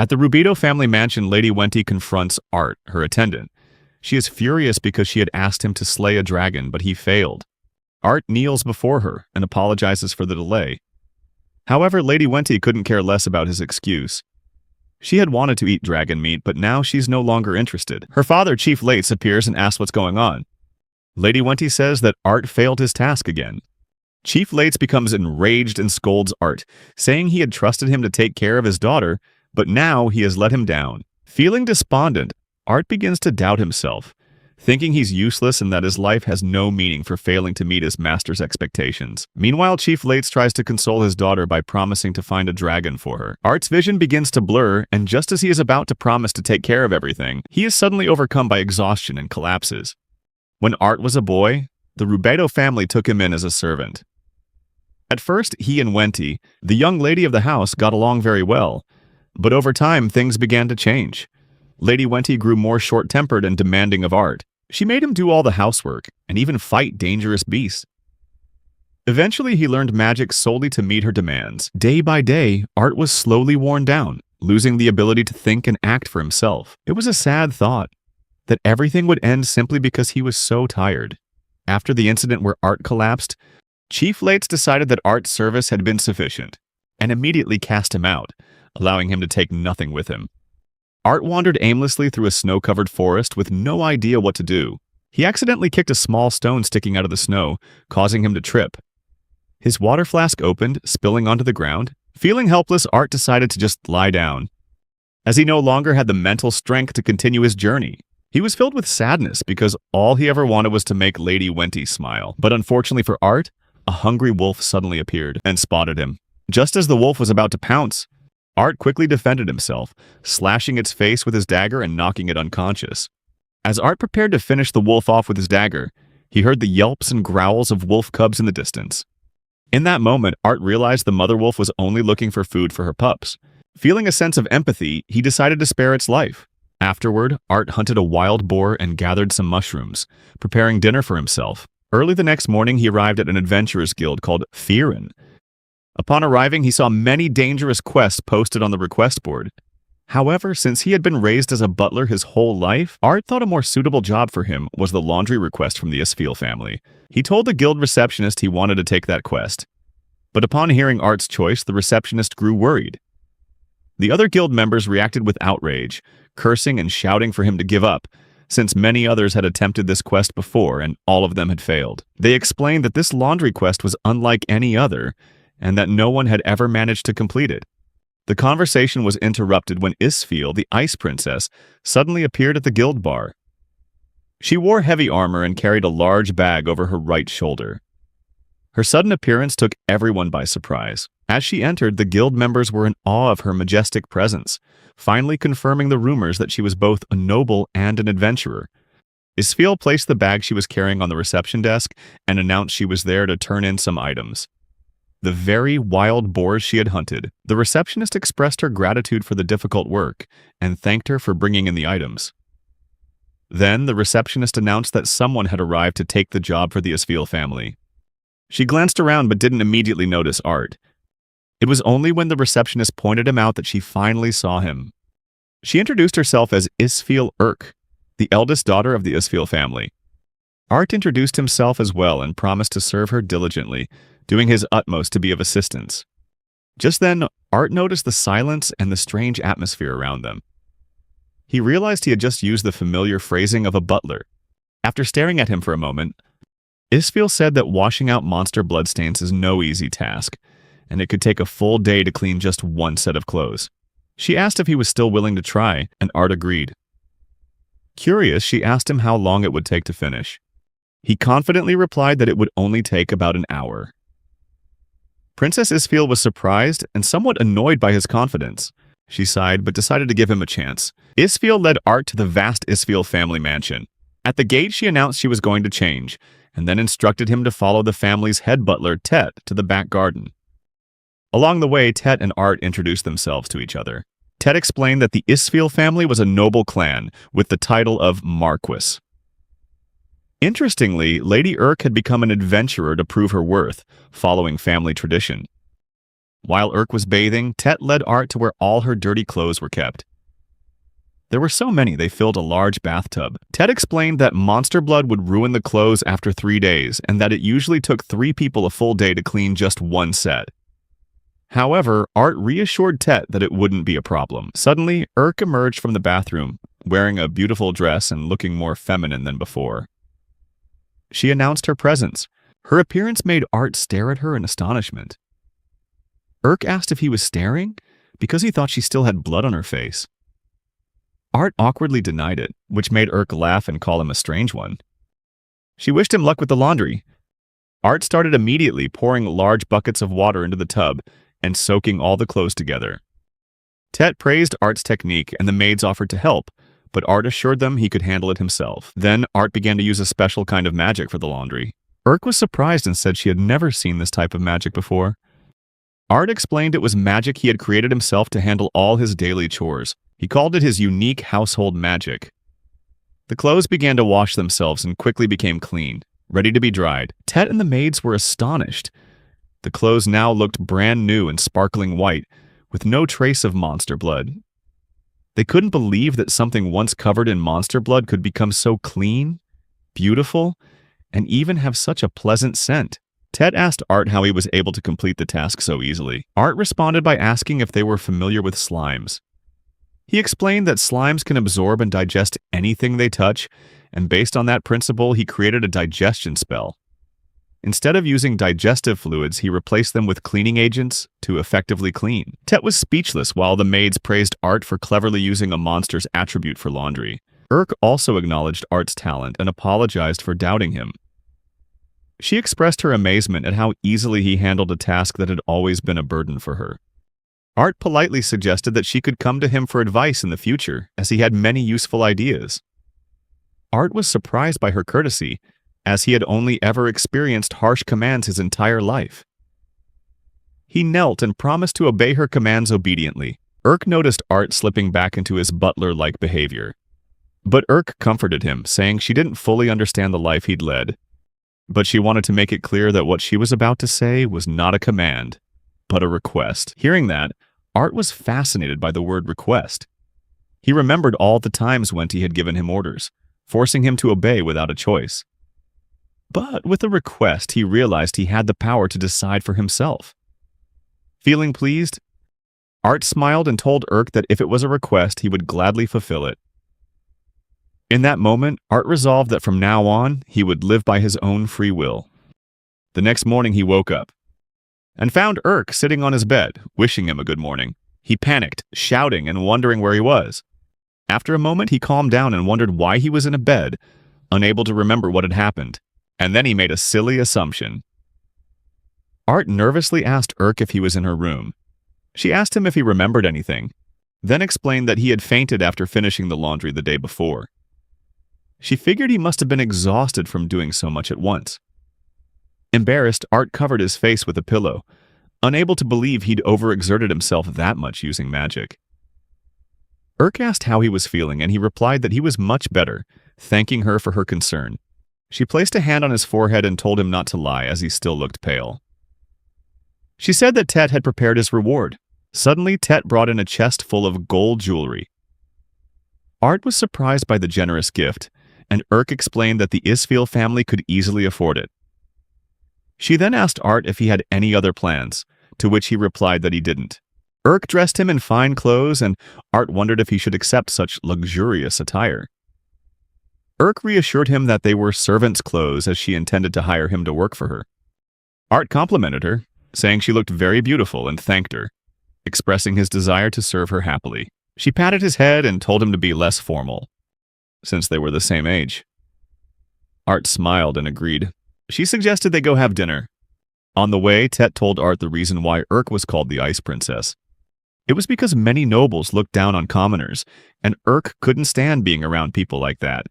At the Rubido family mansion, Lady Wenti confronts Art, her attendant. She is furious because she had asked him to slay a dragon, but he failed. Art kneels before her and apologizes for the delay. However, Lady Wenti couldn't care less about his excuse. She had wanted to eat dragon meat, but now she's no longer interested. Her father, Chief Lates, appears and asks what's going on. Lady Wenti says that Art failed his task again. Chief Lates becomes enraged and scolds Art, saying he had trusted him to take care of his daughter, but now he has let him down. Feeling despondent, Art begins to doubt himself, thinking he's useless and that his life has no meaning for failing to meet his master's expectations. Meanwhile, Chief Lates tries to console his daughter by promising to find a dragon for her. Art's vision begins to blur, and just as he is about to promise to take care of everything, he is suddenly overcome by exhaustion and collapses. When Art was a boy, the Rubedo family took him in as a servant. At first, he and Wenti, the young lady of the house, got along very well, but over time things began to change. Lady Wenti grew more short-tempered and demanding of Art. She made him do all the housework and even fight dangerous beasts. Eventually, he learned magic solely to meet her demands. Day by day, Art was slowly worn down, losing the ability to think and act for himself. It was a sad thought that everything would end simply because he was so tired. After the incident where Art collapsed, Chief Lates decided that Art's service had been sufficient and immediately cast him out, allowing him to take nothing with him. Art wandered aimlessly through a snow-covered forest with no idea what to do. He accidentally kicked a small stone sticking out of the snow, causing him to trip. His water flask opened, spilling onto the ground. Feeling helpless, Art decided to just lie down, as he no longer had the mental strength to continue his journey. He was filled with sadness because all he ever wanted was to make Lady Wenti smile. But unfortunately for Art, a hungry wolf suddenly appeared and spotted him. Just as the wolf was about to pounce, Art quickly defended himself, slashing its face with his dagger and knocking it unconscious. As Art prepared to finish the wolf off with his dagger, he heard the yelps and growls of wolf cubs in the distance. In that moment, Art realized the mother wolf was only looking for food for her pups. Feeling a sense of empathy, he decided to spare its life. Afterward, Art hunted a wild boar and gathered some mushrooms, preparing dinner for himself. Early the next morning, he arrived at an adventurers guild called Fearin. Upon arriving, he saw many dangerous quests posted on the request board. However, since he had been raised as a butler his whole life, Art thought a more suitable job for him was the laundry request from the Isfiel family. He told the guild receptionist he wanted to take that quest. But upon hearing Art's choice, the receptionist grew worried. The other guild members reacted with outrage, cursing and shouting for him to give up, since many others had attempted this quest before and all of them had failed. They explained that this laundry quest was unlike any other, and that no one had ever managed to complete it. The conversation was interrupted when Isfiel, the Ice Princess, suddenly appeared at the guild bar. She wore heavy armor and carried a large bag over her right shoulder. Her sudden appearance took everyone by surprise. As she entered, the guild members were in awe of her majestic presence, finally confirming the rumors that she was both a noble and an adventurer. Isfiel placed the bag she was carrying on the reception desk and announced she was there to turn in some items. The very wild boars she had hunted. The receptionist expressed her gratitude for the difficult work and thanked her for bringing in the items. Then, the receptionist announced that someone had arrived to take the job for the Isfiel family. She glanced around but didn't immediately notice Art. It was only when the receptionist pointed him out that she finally saw him. She introduced herself as Isfiel Urk, the eldest daughter of the Isfiel family. Art introduced himself as well and promised to serve her diligently, doing his utmost to be of assistance. Just then, Art noticed the silence and the strange atmosphere around them. He realized he had just used the familiar phrasing of a butler. After staring at him for a moment, Isfiel said that washing out monster bloodstains is no easy task, and it could take a full day to clean just one set of clothes. She asked if he was still willing to try, and Art agreed. Curious, she asked him how long it would take to finish. He confidently replied that it would only take about an hour. Princess Isfiel was surprised and somewhat annoyed by his confidence. She sighed but decided to give him a chance. Isfiel led Art to the vast Isfiel family mansion. At the gate, she announced she was going to change, and then instructed him to follow the family's head butler, Tet, to the back garden. Along the way, Tet and Art introduced themselves to each other. Tet explained that the Isfiel family was a noble clan with the title of Marquis. Interestingly, Lady Urk had become an adventurer to prove her worth, following family tradition. While Urk was bathing, Tet led Art to where all her dirty clothes were kept. There were so many they filled a large bathtub. Tet explained that monster blood would ruin the clothes after 3 days, and that it usually took 3 people a full day to clean just one set. However, Art reassured Tet that it wouldn't be a problem. Suddenly, Urk emerged from the bathroom, wearing a beautiful dress and looking more feminine than before. She announced her presence. Her appearance made Art stare at her in astonishment. Urk asked if he was staring, because he thought she still had blood on her face. Art awkwardly denied it, which made Urk laugh and call him a strange one. She wished him luck with the laundry. Art started immediately pouring large buckets of water into the tub and soaking all the clothes together. Tet praised Art's technique and the maids offered to help, but Art assured them he could handle it himself. Then Art began to use a special kind of magic for the laundry. Urk was surprised and said she had never seen this type of magic before. Art explained it was magic he had created himself to handle all his daily chores. He called it his unique household magic. The clothes began to wash themselves and quickly became clean, ready to be dried. Tet and the maids were astonished. The clothes now looked brand new and sparkling white, with no trace of monster blood. They couldn't believe that something once covered in monster blood could become so clean, beautiful, and even have such a pleasant scent. Tet asked Art how he was able to complete the task so easily. Art responded by asking if they were familiar with slimes. He explained that slimes can absorb and digest anything they touch, and based on that principle, he created a digestion spell. Instead of using digestive fluids, he replaced them with cleaning agents to effectively clean. Tet was speechless while the maids praised Art for cleverly using a monster's attribute for laundry. Urk also acknowledged Art's talent and apologized for doubting him. She expressed her amazement at how easily he handled a task that had always been a burden for her. Art politely suggested that she could come to him for advice in the future, as he had many useful ideas. Art was surprised by her courtesy, as he had only ever experienced harsh commands his entire life. He knelt and promised to obey her commands obediently. Urk noticed Art slipping back into his butler-like behavior. But Urk comforted him, saying she didn't fully understand the life he'd led. But she wanted to make it clear that what she was about to say was not a command, but a request. Hearing that, Art was fascinated by the word request. He remembered all the times Wenty had given him orders, forcing him to obey without a choice. But with a request, he realized he had the power to decide for himself. Feeling pleased, Art smiled and told Urk that if it was a request, he would gladly fulfill it. In that moment, Art resolved that from now on, he would live by his own free will. The next morning he woke up and found Urk sitting on his bed, wishing him a good morning. He panicked, shouting and wondering where he was. After a moment, he calmed down and wondered why he was in a bed, unable to remember what had happened. And then he made a silly assumption. Art nervously asked Urk if he was in her room. She asked him if he remembered anything, then explained that he had fainted after finishing the laundry the day before. She figured he must have been exhausted from doing so much at once. Embarrassed, Art covered his face with a pillow, unable to believe he'd overexerted himself that much using magic. Urk asked how he was feeling, and he replied that he was much better, thanking her for her concern. She placed a hand on his forehead and told him not to lie, as he still looked pale. She said that Tet had prepared his reward. Suddenly, Tet brought in a chest full of gold jewelry. Art was surprised by the generous gift, and Urk explained that the Isfeel family could easily afford it. She then asked Art if he had any other plans, to which he replied that he didn't. Urk dressed him in fine clothes, and Art wondered if he should accept such luxurious attire. Urk reassured him that they were servant's clothes, as she intended to hire him to work for her. Art complimented her, saying she looked very beautiful, and thanked her, expressing his desire to serve her happily. She patted his head and told him to be less formal, since they were the same age. Art smiled and agreed. She suggested they go have dinner. On the way, Tet told Art the reason why Urk was called the Ice Princess. It was because many nobles looked down on commoners, and Urk couldn't stand being around people like that.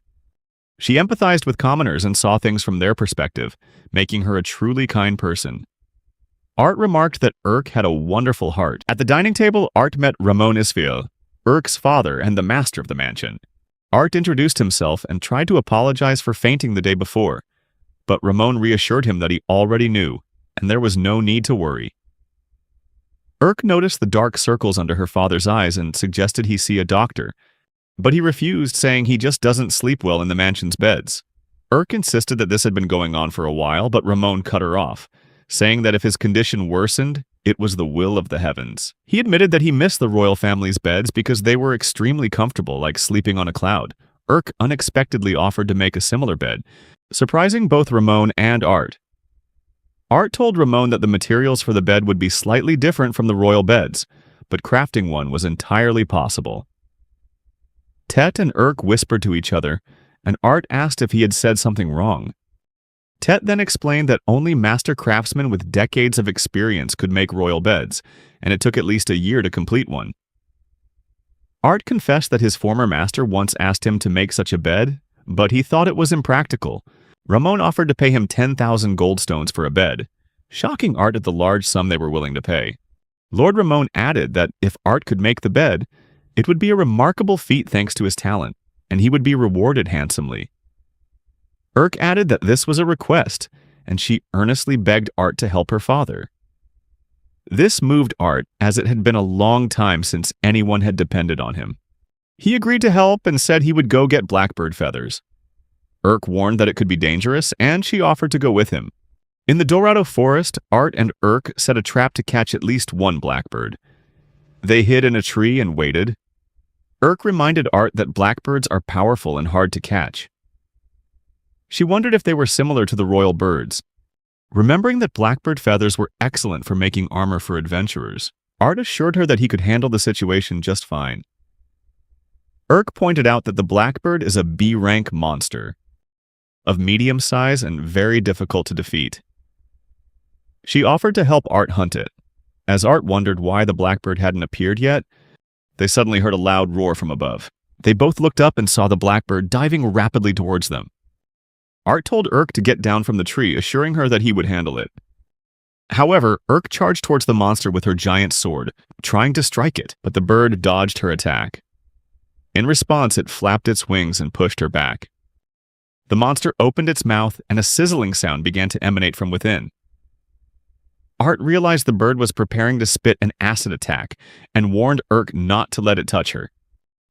She empathized with commoners and saw things from their perspective, making her a truly kind person. Art remarked that Urk had a wonderful heart. At the dining table, Art met Ramon Isfeel, Urk's father and the master of the mansion. Art introduced himself and tried to apologize for fainting the day before, but Ramon reassured him that he already knew, and there was no need to worry. Urk noticed the dark circles under her father's eyes and suggested he see a doctor, but he refused, saying he just doesn't sleep well in the mansion's beds. Urk insisted that this had been going on for a while, but Ramon cut her off, saying that if his condition worsened, it was the will of the heavens. He admitted that he missed the royal family's beds because they were extremely comfortable, like sleeping on a cloud. Urk unexpectedly offered to make a similar bed, surprising both Ramon and Art. Art told Ramon that the materials for the bed would be slightly different from the royal beds, but crafting one was entirely possible. Tet and Urk whispered to each other, and Art asked if he had said something wrong. Tet then explained that only master craftsmen with decades of experience could make royal beds, and it took at least a year to complete one. Art confessed that his former master once asked him to make such a bed, but he thought it was impractical. Ramon offered to pay him 10,000 goldstones for a bed, shocking Art at the large sum they were willing to pay. Lord Ramon added that if Art could make the bed, it would be a remarkable feat thanks to his talent, and he would be rewarded handsomely. Urk added that this was a request, and she earnestly begged Art to help her father. This moved Art, as it had been a long time since anyone had depended on him. He agreed to help and said he would go get blackbird feathers. Urk warned that it could be dangerous, and she offered to go with him. In the Dorado forest, Art and Urk set a trap to catch at least one blackbird. They hid in a tree and waited. Urk reminded Art that blackbirds are powerful and hard to catch. She wondered if they were similar to the royal birds. Remembering that blackbird feathers were excellent for making armor for adventurers, Art assured her that he could handle the situation just fine. Urk pointed out that the blackbird is a B-rank monster, of medium size and very difficult to defeat. She offered to help Art hunt it. As Art wondered why the blackbird hadn't appeared yet, they suddenly heard a loud roar from above. They both looked up and saw the blackbird diving rapidly towards them. Art told Urk to get down from the tree, assuring her that he would handle it. However, Urk charged towards the monster with her giant sword, trying to strike it, but the bird dodged her attack. In response, it flapped its wings and pushed her back. The monster opened its mouth, and a sizzling sound began to emanate from within. Art realized the bird was preparing to spit an acid attack, and warned Urk not to let it touch her.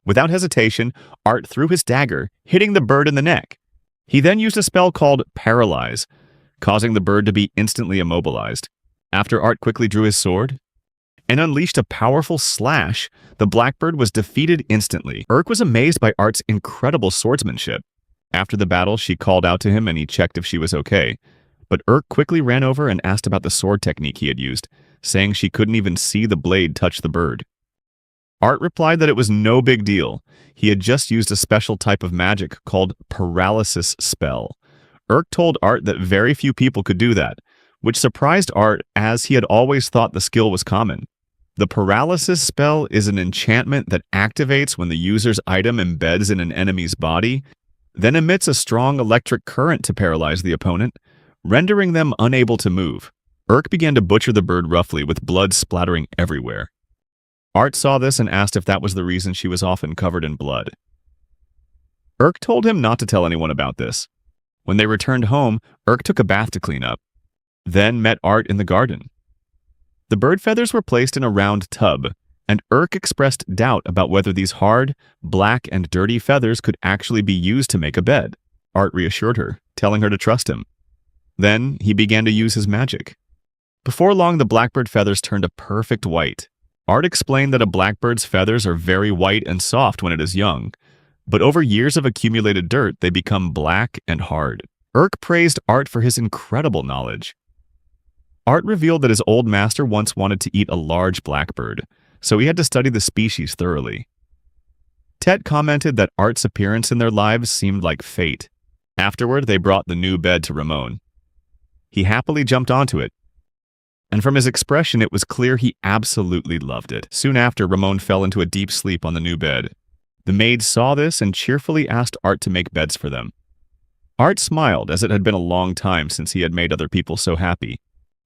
Without hesitation, Art threw his dagger, hitting the bird in the neck. He then used a spell called Paralyze, causing the bird to be instantly immobilized. After Art quickly drew his sword and unleashed a powerful slash, the blackbird was defeated instantly. Urk was amazed by Art's incredible swordsmanship. After the battle, she called out to him and he checked if she was okay. But Urk quickly ran over and asked about the sword technique he had used, saying she couldn't even see the blade touch the bird. Art replied that it was no big deal. He had just used a special type of magic called paralysis spell. Urk told Art that very few people could do that, which surprised Art as he had always thought the skill was common. The paralysis spell is an enchantment that activates when the user's item embeds in an enemy's body, then emits a strong electric current to paralyze the opponent, rendering them unable to move. Urk began to butcher the bird roughly, with blood splattering everywhere. Art saw this and asked if that was the reason she was often covered in blood. Urk told him not to tell anyone about this. When they returned home, Urk took a bath to clean up, then met Art in the garden. The bird feathers were placed in a round tub, and Urk expressed doubt about whether these hard, black, and dirty feathers could actually be used to make a bed. Art reassured her, telling her to trust him. Then he began to use his magic. Before long, the blackbird feathers turned a perfect white. Art explained that a blackbird's feathers are very white and soft when it is young, but over years of accumulated dirt, they become black and hard. Urk praised Art for his incredible knowledge. Art revealed that his old master once wanted to eat a large blackbird, so he had to study the species thoroughly. Tet commented that Art's appearance in their lives seemed like fate. Afterward, they brought the new bed to Ramon. He happily jumped onto it, and from his expression it was clear he absolutely loved it. Soon after, Ramon fell into a deep sleep on the new bed. The maids saw this and cheerfully asked Art to make beds for them. Art smiled, as it had been a long time since he had made other people so happy.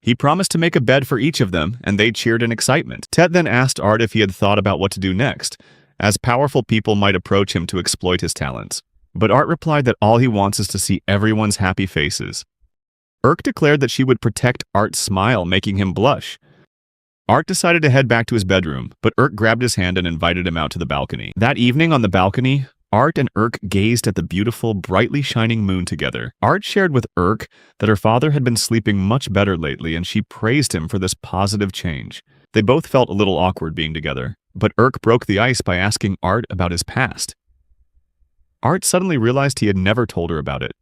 He promised to make a bed for each of them, and they cheered in excitement. Tet then asked Art if he had thought about what to do next, as powerful people might approach him to exploit his talents. But Art replied that all he wants is to see everyone's happy faces. Urk declared that she would protect Art's smile, making him blush. Art decided to head back to his bedroom, but Urk grabbed his hand and invited him out to the balcony. That evening on the balcony, Art and Urk gazed at the beautiful, brightly shining moon together. Art shared with Urk that her father had been sleeping much better lately, and she praised him for this positive change. They both felt a little awkward being together, but Urk broke the ice by asking Art about his past. Art suddenly realized he had never told her about it.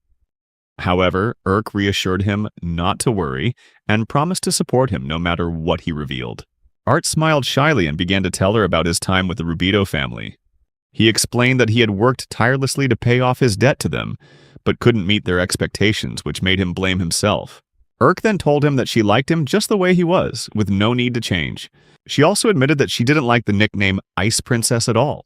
However, Urk reassured him not to worry and promised to support him no matter what he revealed. Art smiled shyly and began to tell her about his time with the Rubito family. He explained that he had worked tirelessly to pay off his debt to them, but couldn't meet their expectations, which made him blame himself. Urk then told him that she liked him just the way he was, with no need to change. She also admitted that she didn't like the nickname Ice Princess at all.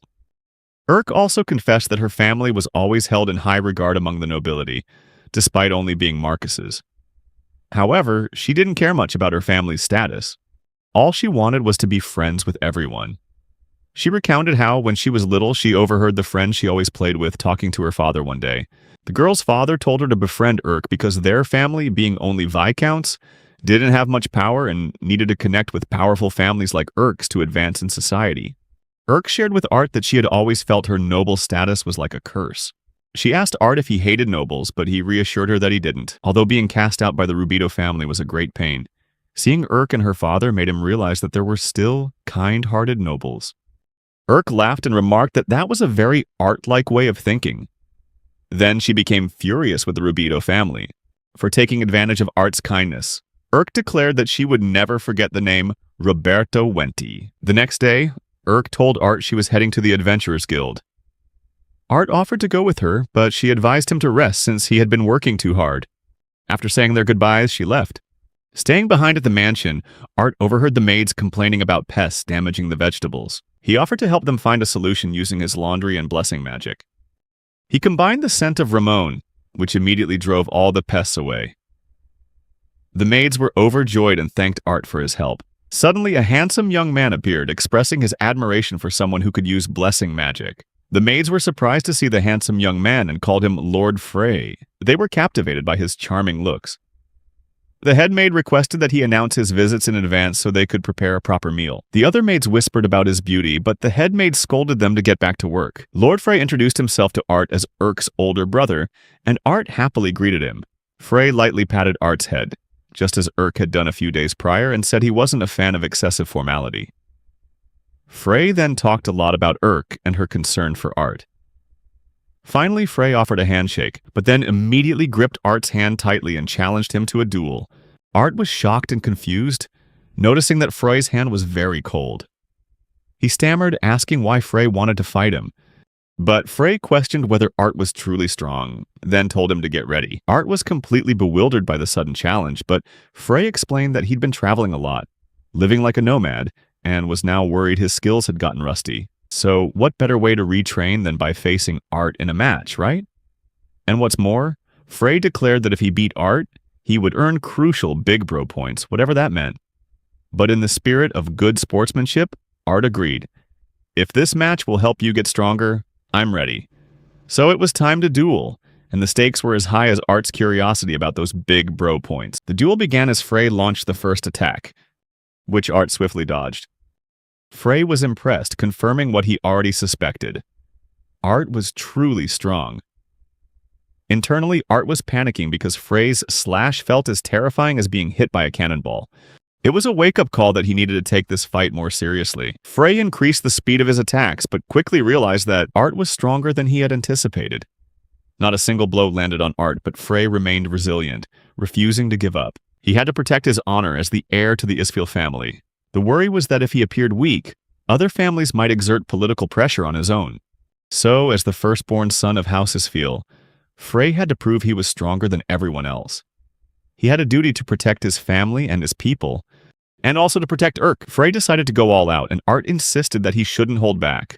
Urk also confessed that her family was always held in high regard among the nobility, despite only being Marcus's. However, she didn't care much about her family's status. All she wanted was to be friends with everyone. She recounted how, when she was little, she overheard the friend she always played with talking to her father one day. The girl's father told her to befriend Urk because their family, being only viscounts, didn't have much power and needed to connect with powerful families like Urk's to advance in society. Urk shared with Art that she had always felt her noble status was like a curse. She asked Art if he hated nobles, but he reassured her that he didn't, although being cast out by the Rubito family was a great pain. Seeing Urk and her father made him realize that there were still kind-hearted nobles. Urk laughed and remarked that that was a very Art-like way of thinking. Then she became furious with the Rubito family for taking advantage of Art's kindness. Urk declared that she would never forget the name Roberto Wenti. The next day, Urk told Art she was heading to the Adventurers Guild. Art offered to go with her, but she advised him to rest since he had been working too hard. After saying their goodbyes, she left. Staying behind at the mansion, Art overheard the maids complaining about pests damaging the vegetables. He offered to help them find a solution using his laundry and blessing magic. He combined the scent of Ramon, which immediately drove all the pests away. The maids were overjoyed and thanked Art for his help. Suddenly, a handsome young man appeared, expressing his admiration for someone who could use blessing magic. The maids were surprised to see the handsome young man and called him Lord Frey. They were captivated by his charming looks. The head maid requested that he announce his visits in advance so they could prepare a proper meal. The other maids whispered about his beauty, but the head maid scolded them to get back to work. Lord Frey introduced himself to Art as Urk's older brother, and Art happily greeted him. Frey lightly patted Art's head, just as Urk had done a few days prior, and said he wasn't a fan of excessive formality. Frey then talked a lot about Urk and her concern for Art. Finally, Frey offered a handshake, but then immediately gripped Art's hand tightly and challenged him to a duel. Art was shocked and confused, noticing that Frey's hand was very cold. He stammered, asking why Frey wanted to fight him. But Frey questioned whether Art was truly strong, then told him to get ready. Art was completely bewildered by the sudden challenge, but Frey explained that he'd been traveling a lot, living like a nomad, and was now worried his skills had gotten rusty. So what better way to retrain than by facing Art in a match, right? And what's more, Frey declared that if he beat Art, he would earn crucial big bro points, whatever that meant. But in the spirit of good sportsmanship, Art agreed. If this match will help you get stronger, I'm ready. So it was time to duel, and the stakes were as high as Art's curiosity about those big bro points. The duel began as Frey launched the first attack, which Art swiftly dodged. Frey was impressed, confirming what he already suspected. Art was truly strong. Internally, Art was panicking because Frey's slash felt as terrifying as being hit by a cannonball. It was a wake-up call that he needed to take this fight more seriously. Frey increased the speed of his attacks, but quickly realized that Art was stronger than he had anticipated. Not a single blow landed on Art, but Frey remained resilient, refusing to give up. He had to protect his honor as the heir to the Isfil family. The worry was that if he appeared weak, other families might exert political pressure on his own. So, as the firstborn son of House Isfil, Frey had to prove he was stronger than everyone else. He had a duty to protect his family and his people, and also to protect Urk. Frey decided to go all out, and Art insisted that he shouldn't hold back.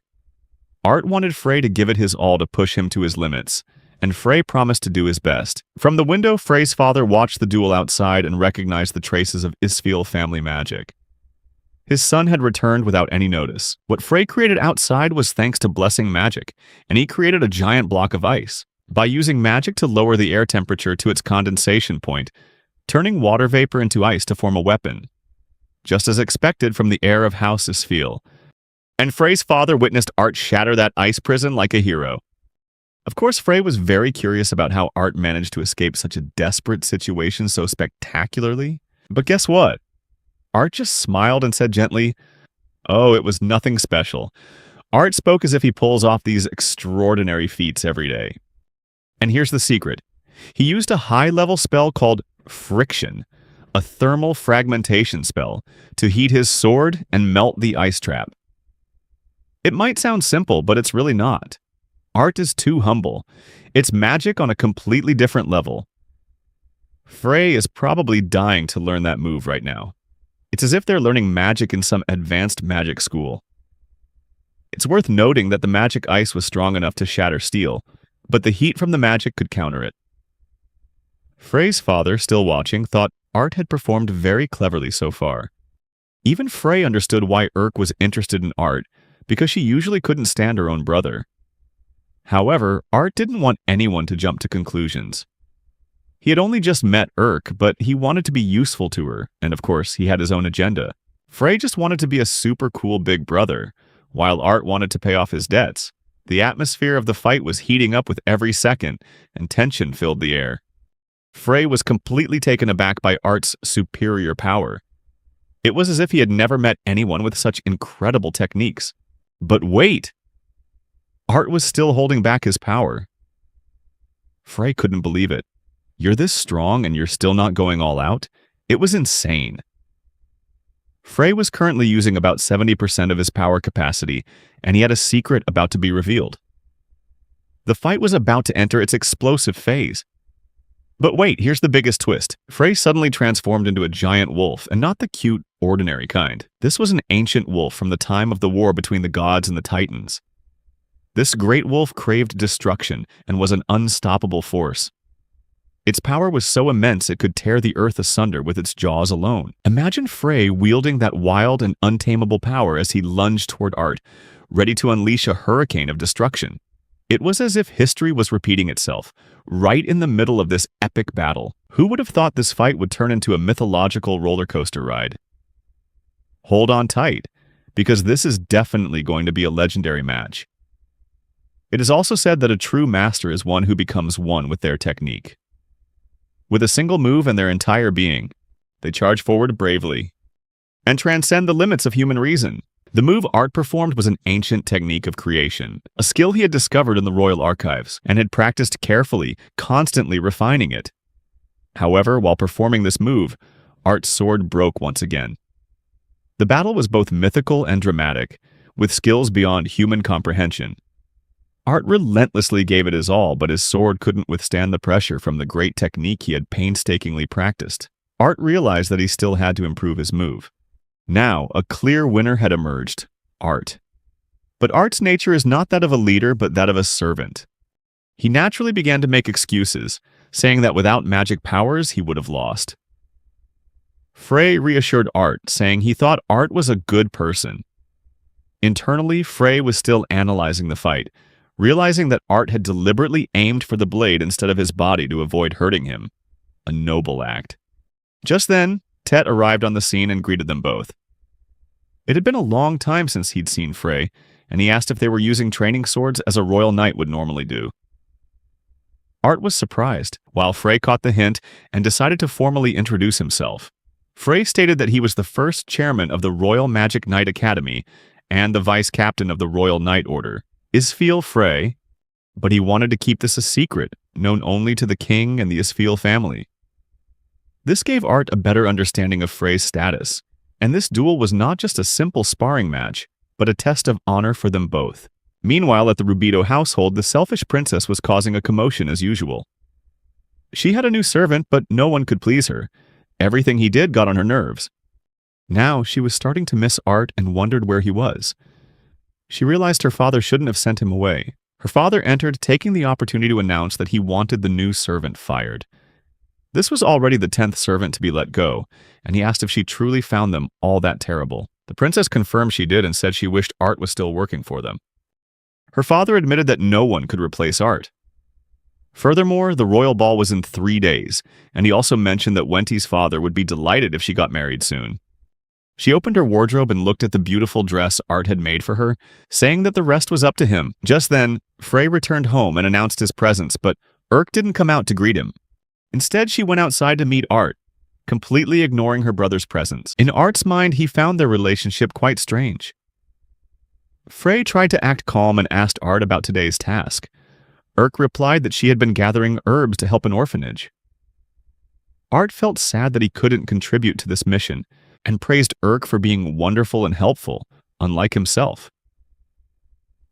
Art wanted Frey to give it his all to push him to his limits, and Frey promised to do his best. From the window, Frey's father watched the duel outside and recognized the traces of Isfil family magic. His son had returned without any notice. What Frey created outside was thanks to blessing magic, and he created a giant block of ice. By using magic to lower the air temperature to its condensation point, turning water vapor into ice to form a weapon. just as expected from the heir of House Isfeel. And Frey's father witnessed Art shatter that ice prison like a hero. Of course, Frey was very curious about how Art managed to escape such a desperate situation so spectacularly. But guess what? Art just smiled and said gently, "Oh, it was nothing special." Art spoke as if he pulls off these extraordinary feats every day. And here's the secret. He used a high-level spell called Friction, a thermal fragmentation spell, to heat his sword and melt the ice trap. It might sound simple, but it's really not. Art is too humble. It's magic on a completely different level. Frey is probably dying to learn that move right now. It's as if they're learning magic in some advanced magic school. It's worth noting that the magic ice was strong enough to shatter steel, but the heat from the magic could counter it. Frey's father, still watching, thought Art had performed very cleverly so far. Even Frey understood why Urk was interested in Art, because she usually couldn't stand her own brother. However, Art didn't want anyone to jump to conclusions. He had only just met Urk, but he wanted to be useful to her, and of course, he had his own agenda. Frey just wanted to be a super cool big brother, while Art wanted to pay off his debts. The atmosphere of the fight was heating up with every second, and tension filled the air. Frey was completely taken aback by Art's superior power. It was as if he had never met anyone with such incredible techniques. But wait! Art was still holding back his power. Frey couldn't believe it. You're this strong and you're still not going all out? It was insane. Frey was currently using about 70% of his power capacity, and he had a secret about to be revealed. The fight was about to enter its explosive phase. But wait, here's the biggest twist. Frey suddenly transformed into a giant wolf, and not the cute, ordinary kind. This was an ancient wolf from the time of the war between the gods and the Titans. This great wolf craved destruction and was an unstoppable force. Its power was so immense it could tear the earth asunder with its jaws alone. Imagine Frey wielding that wild and untamable power as he lunged toward Art, ready to unleash a hurricane of destruction. It was as if history was repeating itself, right in the middle of this epic battle. Who would have thought this fight would turn into a mythological roller coaster ride? Hold on tight, because this is definitely going to be a legendary match. It is also said that a true master is one who becomes one with their technique. With a single move and their entire being, they charge forward bravely and transcend the limits of human reason. The move Art performed was an ancient technique of creation, a skill he had discovered in the royal archives and had practiced carefully, constantly refining it. However, while performing this move, Art's sword broke once again. The battle was both mythical and dramatic, with skills beyond human comprehension. Art relentlessly gave it his all, but his sword couldn't withstand the pressure from the great technique he had painstakingly practiced. Art realized that he still had to improve his move. Now, a clear winner had emerged, Art. But Art's nature is not that of a leader, but that of a servant. He naturally began to make excuses, saying that without magic powers, he would have lost. Frey reassured Art, saying he thought Art was a good person. Internally, Frey was still analyzing the fight, realizing that Art had deliberately aimed for the blade instead of his body to avoid hurting him. A noble act. Just then, Tet arrived on the scene and greeted them both. It had been a long time since he'd seen Frey, and he asked if they were using training swords as a royal knight would normally do. Art was surprised, while Frey caught the hint and decided to formally introduce himself. Frey stated that he was the first chairman of the Royal Magic Knight Academy and the vice captain of the Royal Knight Order. Isfeel Frey, but he wanted to keep this a secret, known only to the king and the Isfeel family. This gave Art a better understanding of Frey's status, and this duel was not just a simple sparring match, but a test of honor for them both. Meanwhile, at the Rubido household, the selfish princess was causing a commotion as usual. She had a new servant, but no one could please her. Everything he did got on her nerves. Now she was starting to miss Art and wondered where he was. She realized her father shouldn't have sent him away. Her father entered, taking the opportunity to announce that he wanted the new servant fired. This was already the 10th servant to be let go, and he asked if she truly found them all that terrible. The princess confirmed she did and said she wished Art was still working for them. Her father admitted that no one could replace Art. Furthermore, the royal ball was in 3 days, and he also mentioned that Wenty's father would be delighted if she got married soon. She opened her wardrobe and looked at the beautiful dress Art had made for her, saying that the rest was up to him. Just then, Frey returned home and announced his presence, but Urk didn't come out to greet him. Instead, she went outside to meet Art, completely ignoring her brother's presence. In Art's mind, he found their relationship quite strange. Frey tried to act calm and asked Art about today's task. Urk replied that she had been gathering herbs to help an orphanage. Art felt sad that he couldn't contribute to this mission, and praised Urk for being wonderful and helpful, unlike himself.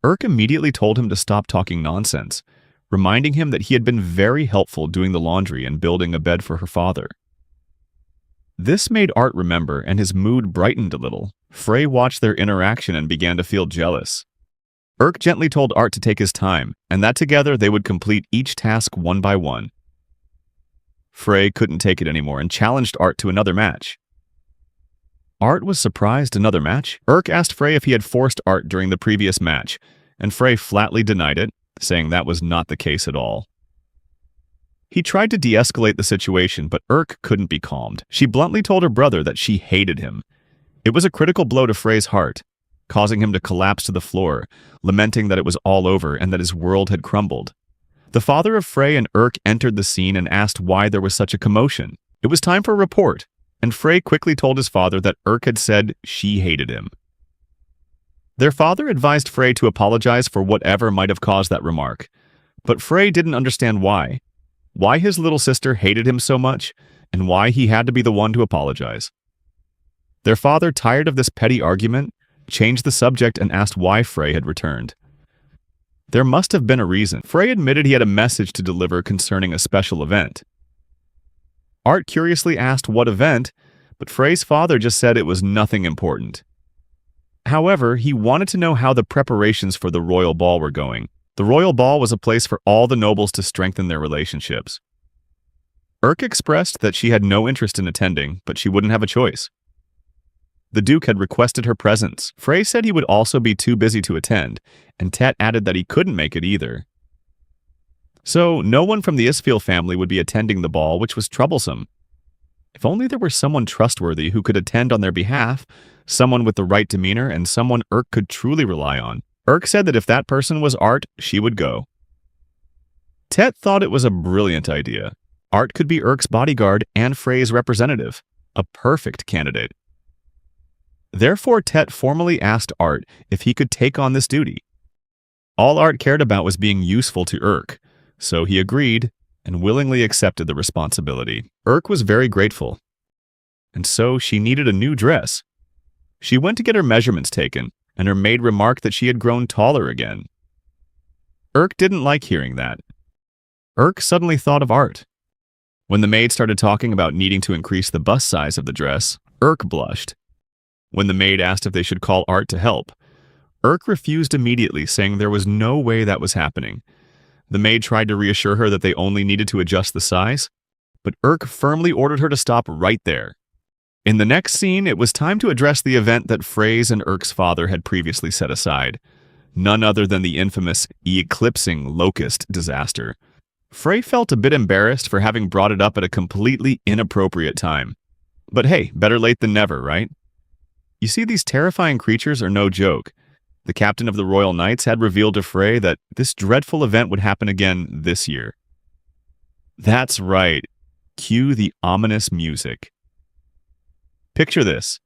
Urk immediately told him to stop talking nonsense, reminding him that he had been very helpful doing the laundry and building a bed for her father. This made Art remember, and his mood brightened a little. Frey watched their interaction and began to feel jealous. Urk gently told Art to take his time, and that together they would complete each task one by one. Frey couldn't take it anymore and challenged Art to another match. Art was surprised. Another match? Urk asked Frey if he had forced Art during the previous match, and Frey flatly denied it, saying that was not the case at all. He tried to de-escalate the situation, but Urk couldn't be calmed. She bluntly told her brother that she hated him. It was a critical blow to Frey's heart, causing him to collapse to the floor, lamenting that it was all over and that his world had crumbled. The father of Frey and Urk entered the scene and asked why there was such a commotion. It was time for a report, and Frey quickly told his father that Urk had said she hated him. Their father advised Frey to apologize for whatever might have caused that remark, but Frey didn't understand why his little sister hated him so much, and why he had to be the one to apologize. Their father, tired of this petty argument, changed the subject and asked why Frey had returned. There must have been a reason. Frey admitted he had a message to deliver concerning a special event. Art curiously asked what event, but Frey's father just said it was nothing important. However, he wanted to know how the preparations for the royal ball were going. The royal ball was a place for all the nobles to strengthen their relationships. Urk expressed that she had no interest in attending, but she wouldn't have a choice. The Duke had requested her presence. Frey said he would also be too busy to attend, and Tet added that he couldn't make it either. So, no one from the Isfil family would be attending the ball, which was troublesome. If only there were someone trustworthy who could attend on their behalf, someone with the right demeanor, and someone Urk could truly rely on. Urk said that if that person was Art, she would go. Tet thought it was a brilliant idea. Art could be Urk's bodyguard and Frey's representative, a perfect candidate. Therefore, Tet formally asked Art if he could take on this duty. All Art cared about was being useful to Urk, so he agreed and willingly accepted the responsibility. Urk was very grateful, and so she needed a new dress. She went to get her measurements taken, and her maid remarked that she had grown taller again. Urk didn't like hearing that. Urk suddenly thought of Art. When the maid started talking about needing to increase the bust size of the dress, Urk blushed. When the maid asked if they should call Art to help, Urk refused immediately, saying there was no way that was happening. The maid tried to reassure her that they only needed to adjust the size, but Urk firmly ordered her to stop right there. In the next scene, it was time to address the event that Frey's and Urk's father had previously set aside, none other than the infamous eclipsing locust disaster. Frey felt a bit embarrassed for having brought it up at a completely inappropriate time. But hey, better late than never, right? You see, these terrifying creatures are no joke. The captain of the Royal Knights had revealed to Frey that this dreadful event would happen again this year. That's right. Cue the ominous music. Picture this.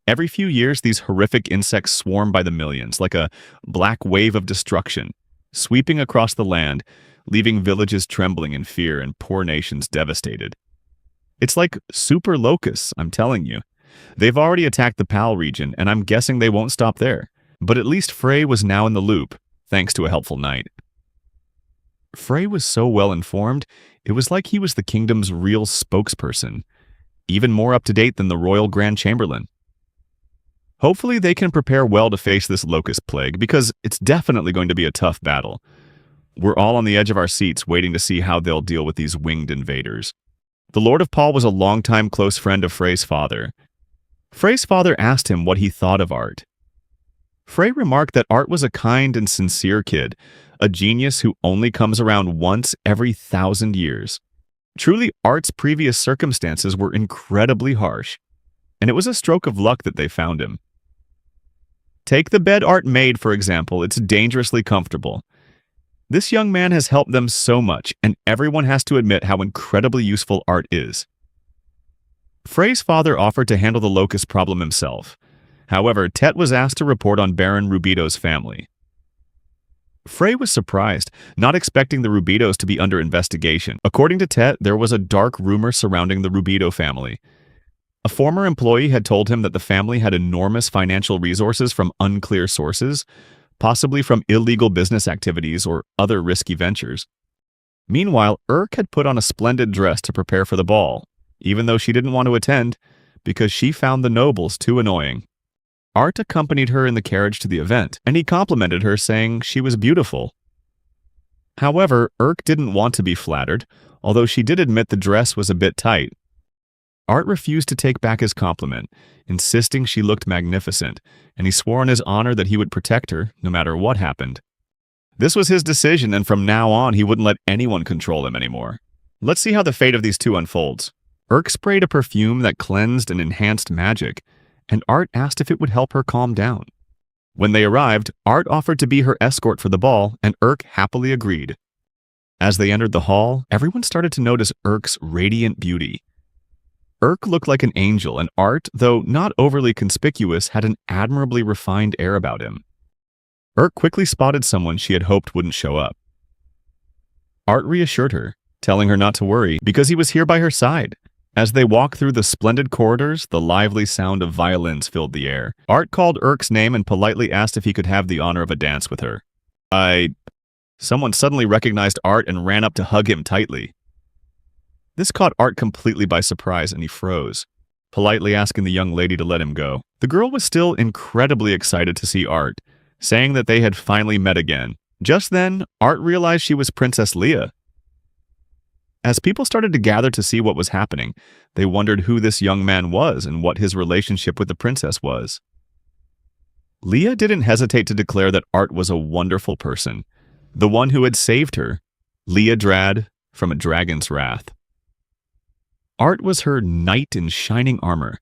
Every few years, these horrific insects swarm by the millions, like a black wave of destruction, sweeping across the land, leaving villages trembling in fear and poor nations devastated. It's like super locusts, I'm telling you. They've already attacked the PAL region, and I'm guessing they won't stop there. But at least Frey was now in the loop, thanks to a helpful knight. Frey was so well informed, it was like he was the kingdom's real spokesperson, even more up-to-date than the Royal Grand Chamberlain. Hopefully they can prepare well to face this locust plague, because it's definitely going to be a tough battle. We're all on the edge of our seats waiting to see how they'll deal with these winged invaders. The Lord of Paul was a longtime close friend of Frey's father. Frey's father asked him what he thought of Art. Frey remarked that Art was a kind and sincere kid, a genius who only comes around once every 1,000 years. Truly, Art's previous circumstances were incredibly harsh. and it was a stroke of luck that they found him. Take the bed Art made, for example. It's dangerously comfortable. This young man has helped them so much, and everyone has to admit how incredibly useful Art is. Frey's father offered to handle the locust problem himself. However, Tet was asked to report on Baron Rubito's family. Frey was surprised, not expecting the Rubitos to be under investigation. According to Tet, there was a dark rumor surrounding the Rubito family. A former employee had told him that the family had enormous financial resources from unclear sources, possibly from illegal business activities or other risky ventures. Meanwhile, Urk had put on a splendid dress to prepare for the ball, even though she didn't want to attend because she found the nobles too annoying. Art accompanied her in the carriage to the event, and he complimented her, saying she was beautiful. However, Urk didn't want to be flattered, although she did admit the dress was a bit tight. Art refused to take back his compliment, insisting she looked magnificent, and he swore on his honor that he would protect her no matter what happened. This was his decision, and from now on he wouldn't let anyone control him anymore. Let's see how the fate of these two unfolds. Urk sprayed a perfume that cleansed and enhanced magic, and Art asked if it would help her calm down. When they arrived, Art offered to be her escort for the ball, and Urk happily agreed. As they entered the hall, everyone started to notice Urk's radiant beauty. Urk looked like an angel, and Art, though not overly conspicuous, had an admirably refined air about him. Urk quickly spotted someone she had hoped wouldn't show up. Art reassured her, telling her not to worry because he was here by her side. As they walked through the splendid corridors, the lively sound of violins filled the air. Art called Urk's name and politely asked if he could have the honor of a dance with her. Someone suddenly recognized Art and ran up to hug him tightly. This caught Art completely by surprise, and he froze, politely asking the young lady to let him go. The girl was still incredibly excited to see Art, saying that they had finally met again. Just then, Art realized she was Princess Leah. As people started to gather to see what was happening, they wondered who this young man was and what his relationship with the princess was. Leah didn't hesitate to declare that Art was a wonderful person, the one who had saved her, Leah Drad, from a dragon's wrath. Art was her knight in shining armor,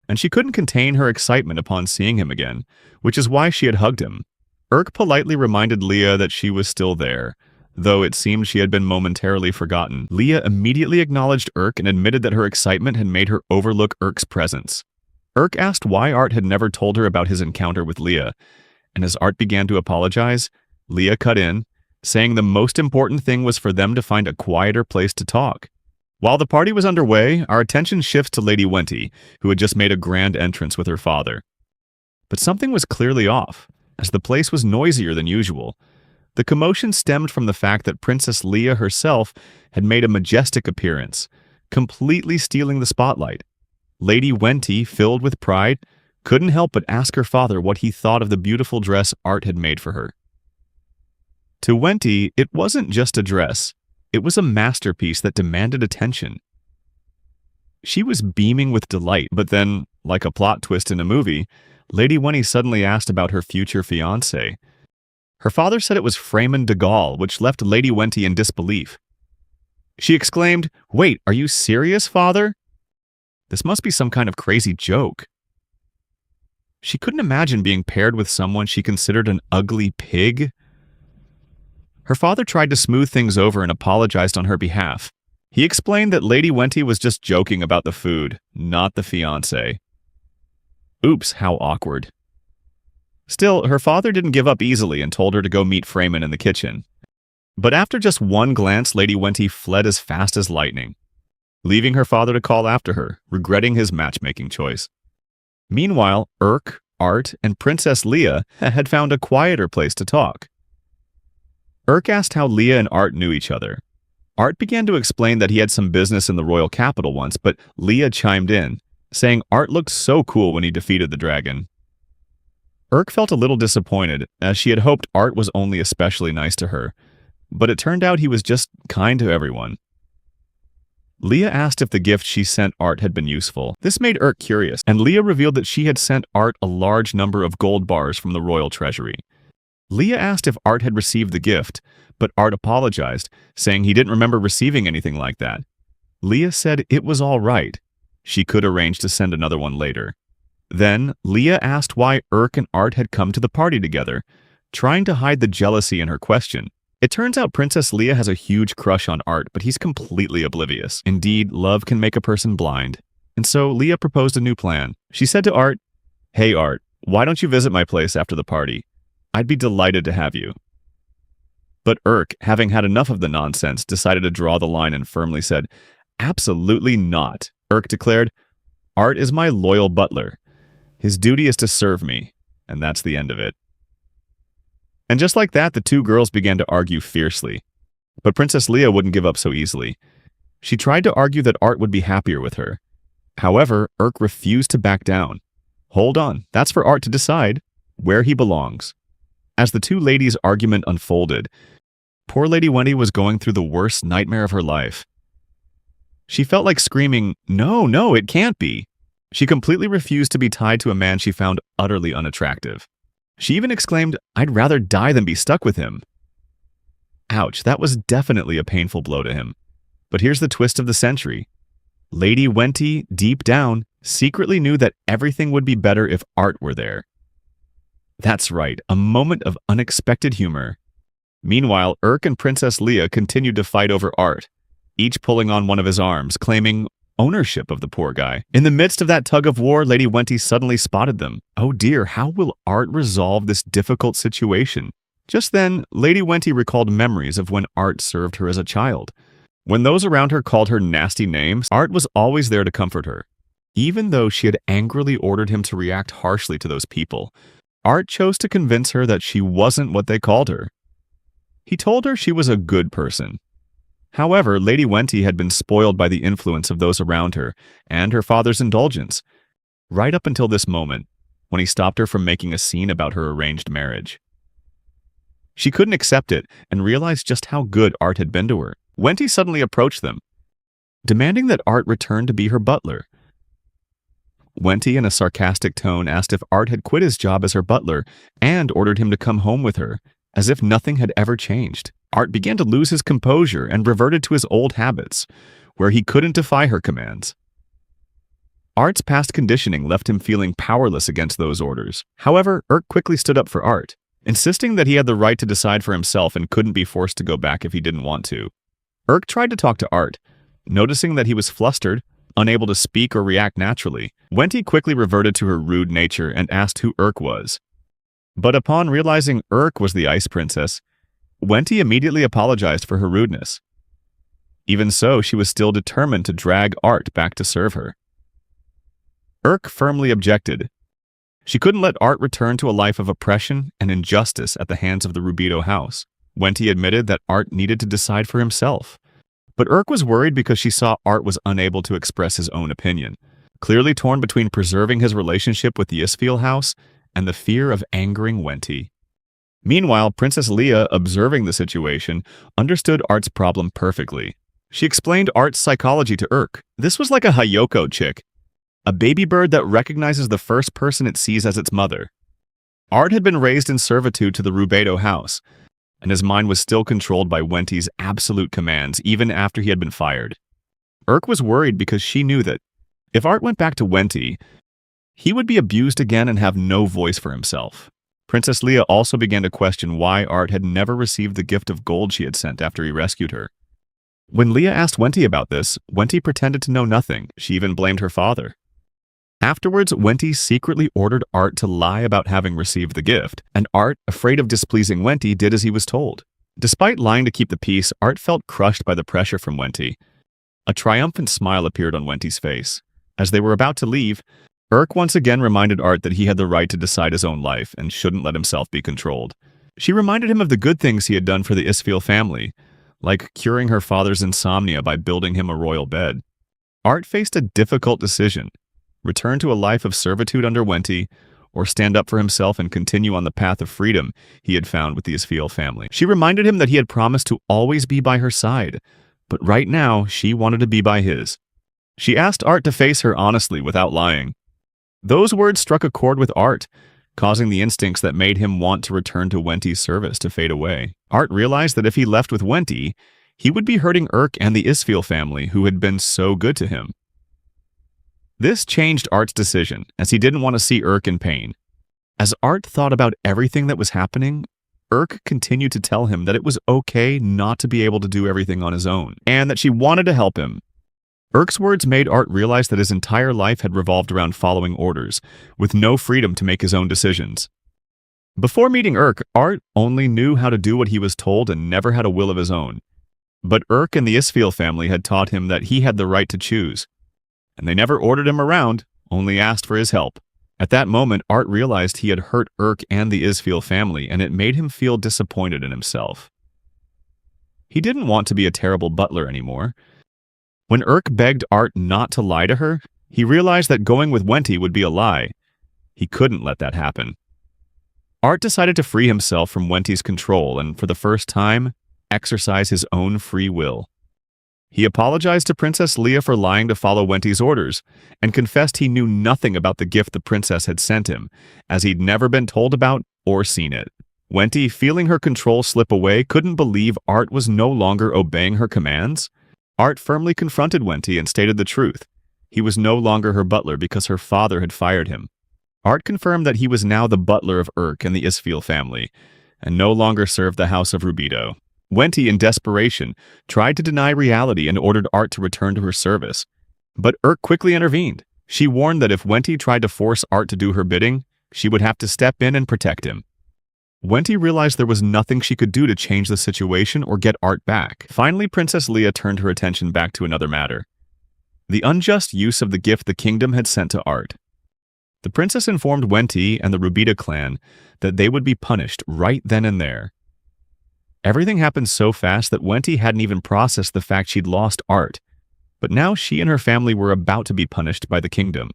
and she couldn't contain her excitement upon seeing him again, which is why she had hugged him. Urk politely reminded Leah that she was still there, though it seemed she had been momentarily forgotten. Leah immediately acknowledged Urk and admitted that her excitement had made her overlook Urk's presence. Urk asked why Art had never told her about his encounter with Leah, and as Art began to apologize, Leah cut in, saying the most important thing was for them to find a quieter place to talk. While the party was underway, our attention shifts to Lady Wenty, who had just made a grand entrance with her father. But something was clearly off, as the place was noisier than usual. The commotion stemmed from the fact that Princess Leah herself had made a majestic appearance, completely stealing the spotlight. Lady Wenty, filled with pride, couldn't help but ask her father what he thought of the beautiful dress Art had made for her. To Wenty, it wasn't just a dress. It was a masterpiece that demanded attention. She was beaming with delight, but then, like a plot twist in a movie, Lady Wenty suddenly asked about her future fiancé. Her father said it was Freeman de Gaulle, which left Lady Wenty in disbelief. She exclaimed, "Wait, are you serious, father? This must be some kind of crazy joke." She couldn't imagine being paired with someone she considered an ugly pig. Her father tried to smooth things over and apologized on her behalf. He explained that Lady Wenty was just joking about the food, not the fiancé. Oops, how awkward. Still, her father didn't give up easily and told her to go meet Freeman in the kitchen. But after just one glance, Lady Wenty fled as fast as lightning, leaving her father to call after her, regretting his matchmaking choice. Meanwhile, Urk, Art, and Princess Leah had found a quieter place to talk. Urk asked how Leah and Art knew each other. Art began to explain that he had some business in the royal capital once, but Leah chimed in, saying Art looked so cool when he defeated the dragon. Urk felt a little disappointed, as she had hoped Art was only especially nice to her, but it turned out he was just kind to everyone. Leah asked if the gift she sent Art had been useful. This made Urk curious, and Leah revealed that she had sent Art a large number of gold bars from the royal treasury. Leah asked if Art had received the gift, but Art apologized, saying he didn't remember receiving anything like that. Leah said it was all right. She could arrange to send another one later. Then, Leah asked why Urk and Art had come to the party together, trying to hide the jealousy in her question. It turns out Princess Leah has a huge crush on Art, but he's completely oblivious. Indeed, love can make a person blind. And so Leah proposed a new plan. She said to Art, "Hey Art, why don't you visit my place after the party? I'd be delighted to have you." But Urk, having had enough of the nonsense, decided to draw the line and firmly said, "Absolutely not." Urk declared, "Art is my loyal butler. His duty is to serve me, and that's the end of it." And just like that, the two girls began to argue fiercely. But Princess Leah wouldn't give up so easily. She tried to argue that Art would be happier with her. However, Urk refused to back down. Hold on, that's for Art to decide where he belongs. As the two ladies' argument unfolded, poor Lady Wendy was going through the worst nightmare of her life. She felt like screaming, "No, it can't be." She completely refused to be tied to a man she found utterly unattractive. She even exclaimed, "I'd rather die than be stuck with him." Ouch, that was definitely a painful blow to him. But here's the twist of the century. Lady Wenty, deep down, secretly knew that everything would be better if Art were there. That's right, a moment of unexpected humor. Meanwhile, Urk and Princess Leah continued to fight over Art, each pulling on one of his arms, claiming ownership of the poor guy. In the midst of that tug of war, Lady Wenty suddenly spotted them. Oh dear, how will Art resolve this difficult situation? Just then, Lady Wenty recalled memories of when Art served her as a child. When those around her called her nasty names, Art was always there to comfort her. Even though she had angrily ordered him to react harshly to those people, Art chose to convince her that she wasn't what they called her. He told her she was a good person. However, Lady Wenty had been spoiled by the influence of those around her and her father's indulgence, right up until this moment, when he stopped her from making a scene about her arranged marriage. She couldn't accept it and realized just how good Art had been to her. Wenty suddenly approached them, demanding that Art return to be her butler. Wenty, in a sarcastic tone, asked if Art had quit his job as her butler and ordered him to come home with her, as if nothing had ever changed. Art began to lose his composure and reverted to his old habits, where he couldn't defy her commands. Art's past conditioning left him feeling powerless against those orders. However, Urk quickly stood up for Art, insisting that he had the right to decide for himself and couldn't be forced to go back if he didn't want to. Urk tried to talk to Art, noticing that he was flustered, unable to speak or react naturally. Wenty quickly reverted to her rude nature and asked who Urk was. But upon realizing Urk was the Ice Princess, Wenty immediately apologized for her rudeness. Even so, she was still determined to drag Art back to serve her. Urk firmly objected. She couldn't let Art return to a life of oppression and injustice at the hands of the Rubido house. Wenty admitted that Art needed to decide for himself. But Urk was worried because she saw Art was unable to express his own opinion, clearly torn between preserving his relationship with the Isfeel house and the fear of angering Wenty. Meanwhile, Princess Leah, observing the situation, understood Art's problem perfectly. She explained Art's psychology to Urk. This was like a Hayoko chick, a baby bird that recognizes the first person it sees as its mother. Art had been raised in servitude to the Rubedo house, and his mind was still controlled by Wenty's absolute commands even after he had been fired. Urk was worried because she knew that if Art went back to Wenty, he would be abused again and have no voice for himself. Princess Leah also began to question why Art had never received the gift of gold she had sent after he rescued her. When Leah asked Wenty about this, Wenty pretended to know nothing. She even blamed her father. Afterwards, Wenty secretly ordered Art to lie about having received the gift, and Art, afraid of displeasing Wenty, did as he was told. Despite lying to keep the peace, Art felt crushed by the pressure from Wenty. A triumphant smile appeared on Wenty's face. As they were about to leave, Urk once again reminded Art that he had the right to decide his own life and shouldn't let himself be controlled. She reminded him of the good things he had done for the Isfeel family, like curing her father's insomnia by building him a royal bed. Art faced a difficult decision: return to a life of servitude under Wenty, or stand up for himself and continue on the path of freedom he had found with the Isfeel family. She reminded him that he had promised to always be by her side, but right now she wanted to be by his. She asked Art to face her honestly without lying. Those words struck a chord with Art, causing the instincts that made him want to return to Wenty's service to fade away. Art realized that if he left with Wenty, he would be hurting Urk and the Isfeel family who had been so good to him. This changed Art's decision, as he didn't want to see Urk in pain. As Art thought about everything that was happening, Urk continued to tell him that it was okay not to be able to do everything on his own, and that she wanted to help him. Urk's words made Art realize that his entire life had revolved around following orders, with no freedom to make his own decisions. Before meeting Urk, Art only knew how to do what he was told and never had a will of his own. But Urk and the Isfeel family had taught him that he had the right to choose. And they never ordered him around, only asked for his help. At that moment, Art realized he had hurt Urk and the Isfeel family, and it made him feel disappointed in himself. He didn't want to be a terrible butler anymore. When Urk begged Art not to lie to her, he realized that going with Wenty would be a lie. He couldn't let that happen. Art decided to free himself from Wenty's control and, for the first time, exercise his own free will. He apologized to Princess Leia for lying to follow Wenty's orders, and confessed he knew nothing about the gift the princess had sent him, as he'd never been told about or seen it. Wenty, feeling her control slip away, couldn't believe Art was no longer obeying her commands. Art firmly confronted Wenty and stated the truth. He was no longer her butler because her father had fired him. Art confirmed that he was now the butler of Urk and the Isfeel family, and no longer served the House of Rubido. Wenty, in desperation, tried to deny reality and ordered Art to return to her service. But Urk quickly intervened. She warned that if Wenty tried to force Art to do her bidding, she would have to step in and protect him. Wenty realized there was nothing she could do to change the situation or get Art back. Finally, Princess Leia turned her attention back to another matter: the unjust use of the gift the kingdom had sent to Art. The princess informed Wenty and the Rubido clan that they would be punished right then and there. Everything happened so fast that Wenty hadn't even processed the fact she'd lost Art, but now she and her family were about to be punished by the kingdom.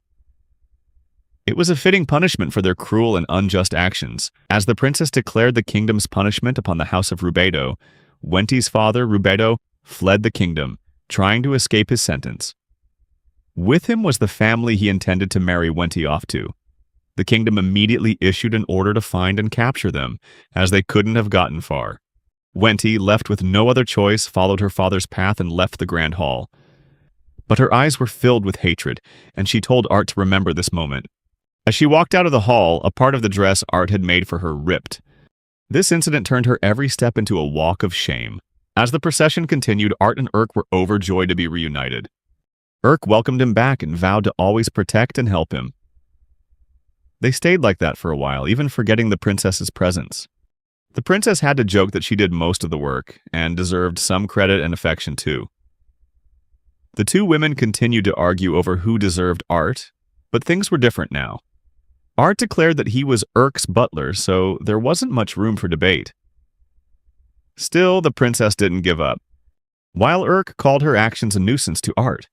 It was a fitting punishment for their cruel and unjust actions. As the princess declared the kingdom's punishment upon the House of Rubido, Wenty's father, Rubido, fled the kingdom, trying to escape his sentence. With him was the family he intended to marry Wenty off to. The kingdom immediately issued an order to find and capture them, as they couldn't have gotten far. Wenty, left with no other choice, followed her father's path and left the Grand Hall. But her eyes were filled with hatred, and she told Art to remember this moment. As she walked out of the hall, a part of the dress Art had made for her ripped. This incident turned her every step into a walk of shame. As the procession continued, Art and Urk were overjoyed to be reunited. Urk welcomed him back and vowed to always protect and help him. They stayed like that for a while, even forgetting the princess's presence. The princess had to joke that she did most of the work, and deserved some credit and affection too. The two women continued to argue over who deserved Art, but things were different now. Art declared that he was Urk's butler, so there wasn't much room for debate. Still, the princess didn't give up, while Urk called her actions a nuisance to Art.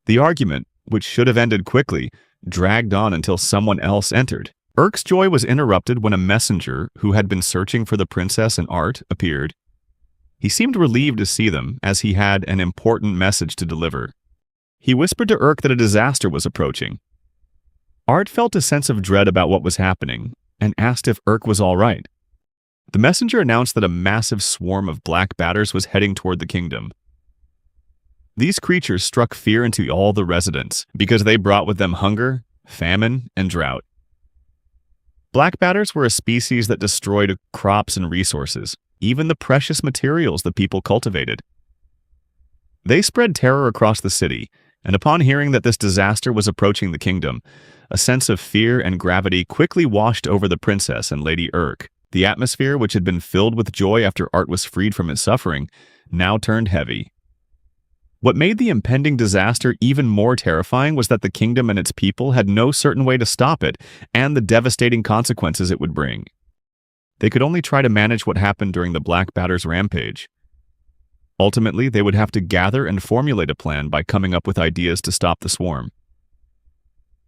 The argument, which should have ended quickly, dragged on until someone else entered. Urk's joy was interrupted when a messenger, who had been searching for the princess and Art, appeared. He seemed relieved to see them, as he had an important message to deliver. He whispered to Urk that a disaster was approaching. Art felt a sense of dread about what was happening, and asked if Urk was all right. The messenger announced that a massive swarm of black batters was heading toward the kingdom. These creatures struck fear into all the residents, because they brought with them hunger, famine, and drought. Black batters were a species that destroyed crops and resources, even the precious materials the people cultivated. They spread terror across the city, and upon hearing that this disaster was approaching the kingdom, a sense of fear and gravity quickly washed over the princess and Lady Urk. The atmosphere, which had been filled with joy after Art was freed from his suffering, now turned heavy. What made the impending disaster even more terrifying was that the kingdom and its people had no certain way to stop it, and the devastating consequences it would bring. They could only try to manage what happened during the Black Batter's rampage. Ultimately, they would have to gather and formulate a plan by coming up with ideas to stop the swarm.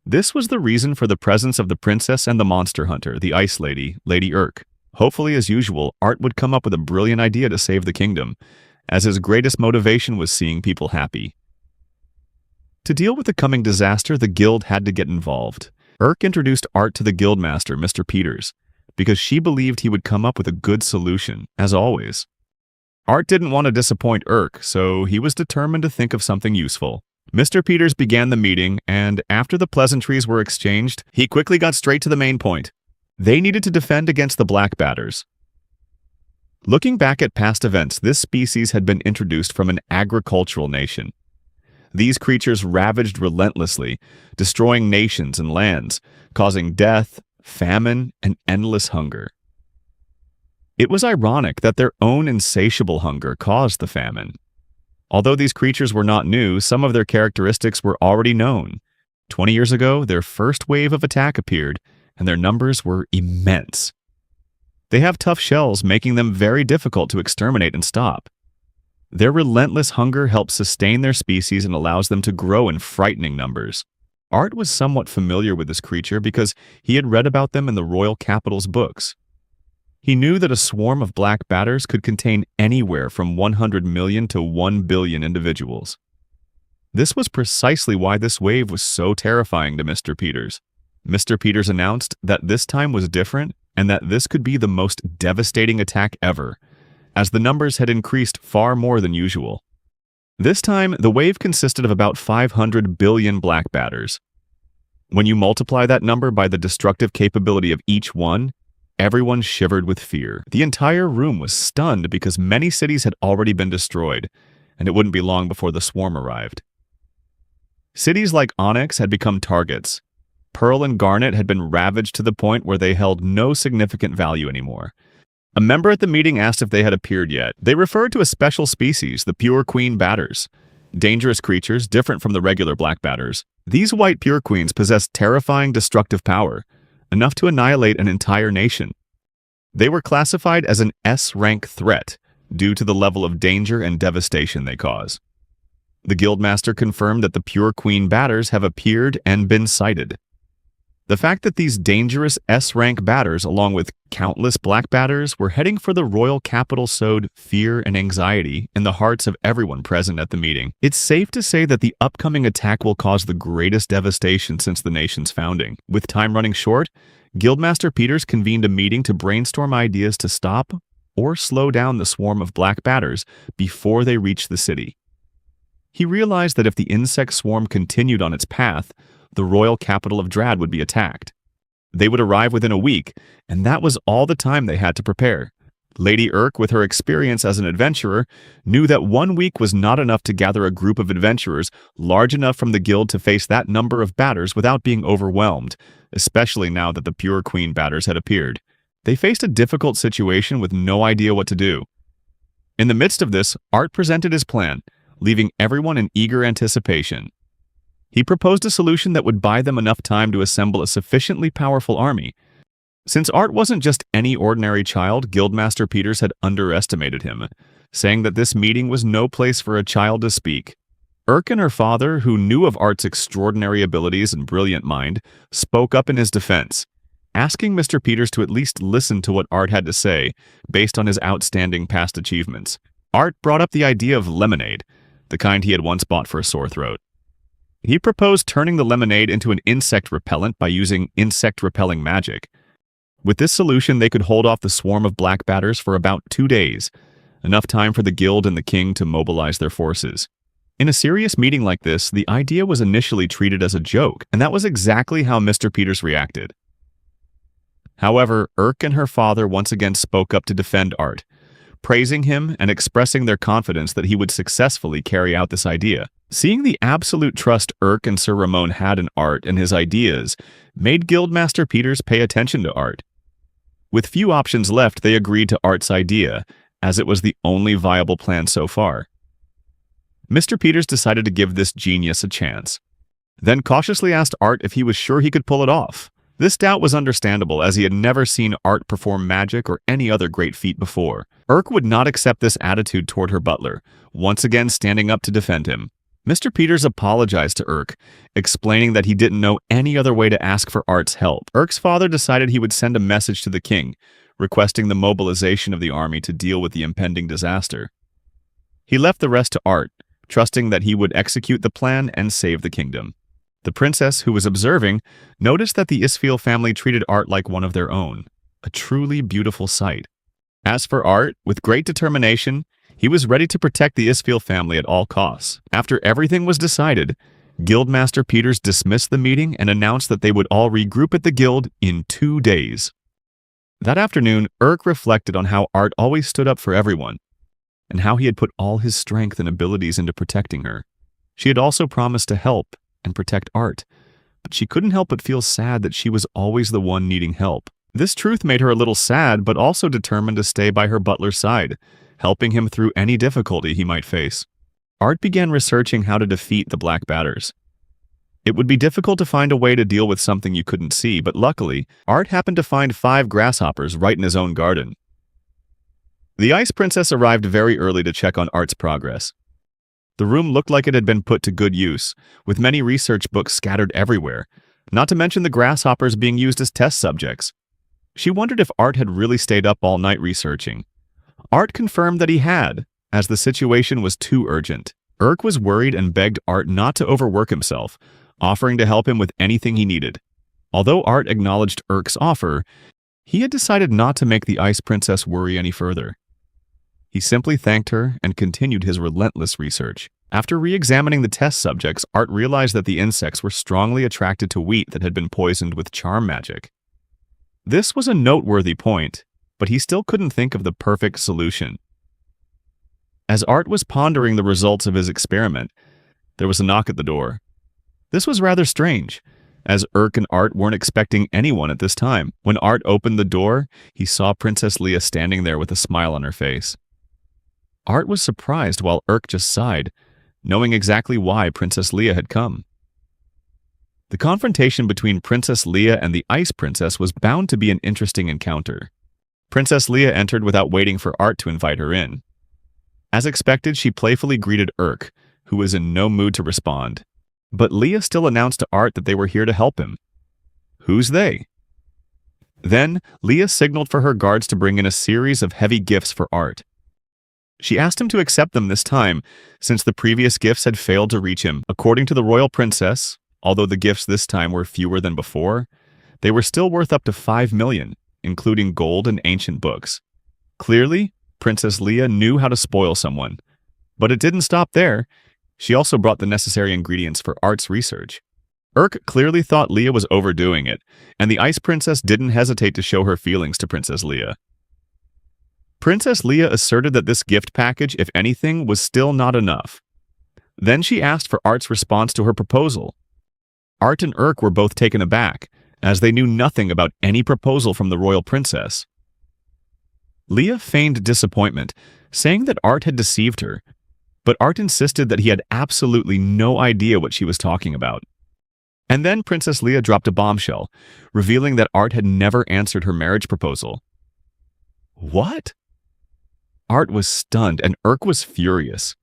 This was the reason for the presence of the princess and the monster hunter, the Ice Lady, Lady Urk. Hopefully, as usual, Art would come up with a brilliant idea to save the kingdom, as his greatest motivation was seeing people happy. To deal with the coming disaster, the guild had to get involved. Urk introduced Art to the guildmaster, Mr. Peters, because she believed he would come up with a good solution, as always. Art didn't want to disappoint Urk, so he was determined to think of something useful. Mr. Peters began the meeting, and after the pleasantries were exchanged, he quickly got straight to the main point. They needed to defend against the black batters. Looking back at past events, this species had been introduced from an agricultural nation. These creatures ravaged relentlessly, destroying nations and lands, causing death, famine, and endless hunger. It was ironic that their own insatiable hunger caused the famine. Although these creatures were not new, some of their characteristics were already known. 20 years ago, their first wave of attack appeared, and their numbers were immense. They have tough shells, making them very difficult to exterminate and stop. Their relentless hunger helps sustain their species and allows them to grow in frightening numbers. Art was somewhat familiar with this creature because he had read about them in the royal capital's books. He knew that a swarm of black batters could contain anywhere from 100 million to 1 billion individuals. This was precisely why this wave was so terrifying to Mr. Peters. Mr. Peters announced that this time was different and that this could be the most devastating attack ever, as the numbers had increased far more than usual. This time, the wave consisted of about 500 billion black batters. When you multiply that number by the destructive capability of each one, everyone shivered with fear. The entire room was stunned because many cities had already been destroyed, and it wouldn't be long before the swarm arrived. Cities like Onyx had become targets. Pearl and Garnet had been ravaged to the point where they held no significant value anymore. A member at the meeting asked if they had appeared yet. They referred to a special species, the pure queen batters. Dangerous creatures, different from the regular black batters. These white pure queens possessed terrifying destructive power, enough to annihilate an entire nation. They were classified as an S-rank threat due to the level of danger and devastation they cause. The Guildmaster confirmed that the pure queen batters have appeared and been sighted. The fact that these dangerous S-rank batters, along with countless black batters, were heading for the royal capital sowed fear and anxiety in the hearts of everyone present at the meeting. It's safe to say that the upcoming attack will cause the greatest devastation since the nation's founding. With time running short, Guildmaster Peters convened a meeting to brainstorm ideas to stop or slow down the swarm of black batters before they reached the city. He realized that if the insect swarm continued on its path, the royal capital of Drad would be attacked. They would arrive within a week, and that was all the time they had to prepare. Lady Urk, with her experience as an adventurer, knew that 1 week was not enough to gather a group of adventurers large enough from the guild to face that number of batters without being overwhelmed, especially now that the pure queen batters had appeared. They faced a difficult situation with no idea what to do. In the midst of this, Art presented his plan, leaving everyone in eager anticipation. He proposed a solution that would buy them enough time to assemble a sufficiently powerful army. Since Art wasn't just any ordinary child, Guildmaster Peters had underestimated him, saying that this meeting was no place for a child to speak. Urk and her father, who knew of Art's extraordinary abilities and brilliant mind, spoke up in his defense, asking Mr. Peters to at least listen to what Art had to say, based on his outstanding past achievements. Art brought up the idea of lemonade, the kind he had once bought for a sore throat. He proposed turning the lemonade into an insect repellent by using insect-repelling magic. With this solution, they could hold off the swarm of black batters for about 2 days, enough time for the guild and the king to mobilize their forces. In a serious meeting like this, the idea was initially treated as a joke, and that was exactly how Mr. Peters reacted. However, Urk and her father once again spoke up to defend Art, praising him and expressing their confidence that he would successfully carry out this idea. Seeing the absolute trust Urk and Sir Ramon had in Art and his ideas made Guildmaster Peters pay attention to Art. With few options left, they agreed to Art's idea, as it was the only viable plan so far. Mr. Peters decided to give this genius a chance, then cautiously asked Art if he was sure he could pull it off. This doubt was understandable, as he had never seen Art perform magic or any other great feat before. Urk would not accept this attitude toward her butler, once again standing up to defend him. Mr. Peters apologized to Urk, explaining that he didn't know any other way to ask for Art's help. Urk's father decided he would send a message to the king, requesting the mobilization of the army to deal with the impending disaster. He left the rest to Art, trusting that he would execute the plan and save the kingdom. The princess, who was observing, noticed that the Isfiel family treated Art like one of their own, a truly beautiful sight. As for Art, with great determination, He was ready to protect the Isfeel family at all costs. After everything was decided, Guildmaster Peters dismissed the meeting and announced that they would all regroup at the guild in 2 days. That afternoon, Urk reflected on how Art always stood up for everyone, and how he had put all his strength and abilities into protecting her. She had also promised to help and protect Art, but she couldn't help but feel sad that she was always the one needing help. This truth made her a little sad, but also determined to stay by her butler's side, helping him through any difficulty he might face. Art began researching how to defeat the Black Batters. It would be difficult to find a way to deal with something you couldn't see, but luckily, Art happened to find 5 grasshoppers right in his own garden. The Ice Princess arrived very early to check on Art's progress. The room looked like it had been put to good use, with many research books scattered everywhere, not to mention the grasshoppers being used as test subjects. She wondered if Art had really stayed up all night researching. Art confirmed that he had, as the situation was too urgent. Urk was worried and begged Art not to overwork himself, offering to help him with anything he needed. Although Art acknowledged Urk's offer, he had decided not to make the Ice Princess worry any further. He simply thanked her and continued his relentless research. After re-examining the test subjects, Art realized that the insects were strongly attracted to wheat that had been poisoned with charm magic. This was a noteworthy point, but he still couldn't think of the perfect solution. As Art was pondering the results of his experiment, there was a knock at the door. This was rather strange, as Urk and Art weren't expecting anyone at this time. When Art opened the door, he saw Princess Leah standing there with a smile on her face. Art was surprised while Urk just sighed, knowing exactly why Princess Leah had come. The confrontation between Princess Leah and the Ice Princess was bound to be an interesting encounter. Princess Leah entered without waiting for Art to invite her in. As expected, she playfully greeted Urk, who was in no mood to respond. But Leah still announced to Art that they were here to help him. Who's they? Then, Leah signaled for her guards to bring in a series of heavy gifts for Art. She asked him to accept them this time, since the previous gifts had failed to reach him. According to the royal princess, although the gifts this time were fewer than before, they were still worth up to 5 million, including gold and ancient books. Clearly, Princess Leah knew how to spoil someone. But it didn't stop there. She also brought the necessary ingredients for Art's research. Urk clearly thought Leah was overdoing it, and the Ice Princess didn't hesitate to show her feelings to Princess Leah. Princess Leah asserted that this gift package, if anything, was still not enough. Then she asked for Art's response to her proposal. Art and Urk were both taken aback, as they knew nothing about any proposal from the royal princess. Leah feigned disappointment, saying that Art had deceived her, but Art insisted that he had absolutely no idea what she was talking about. And then Princess Leah dropped a bombshell, revealing that Art had never answered her marriage proposal. What? Art was stunned and Urk was furious.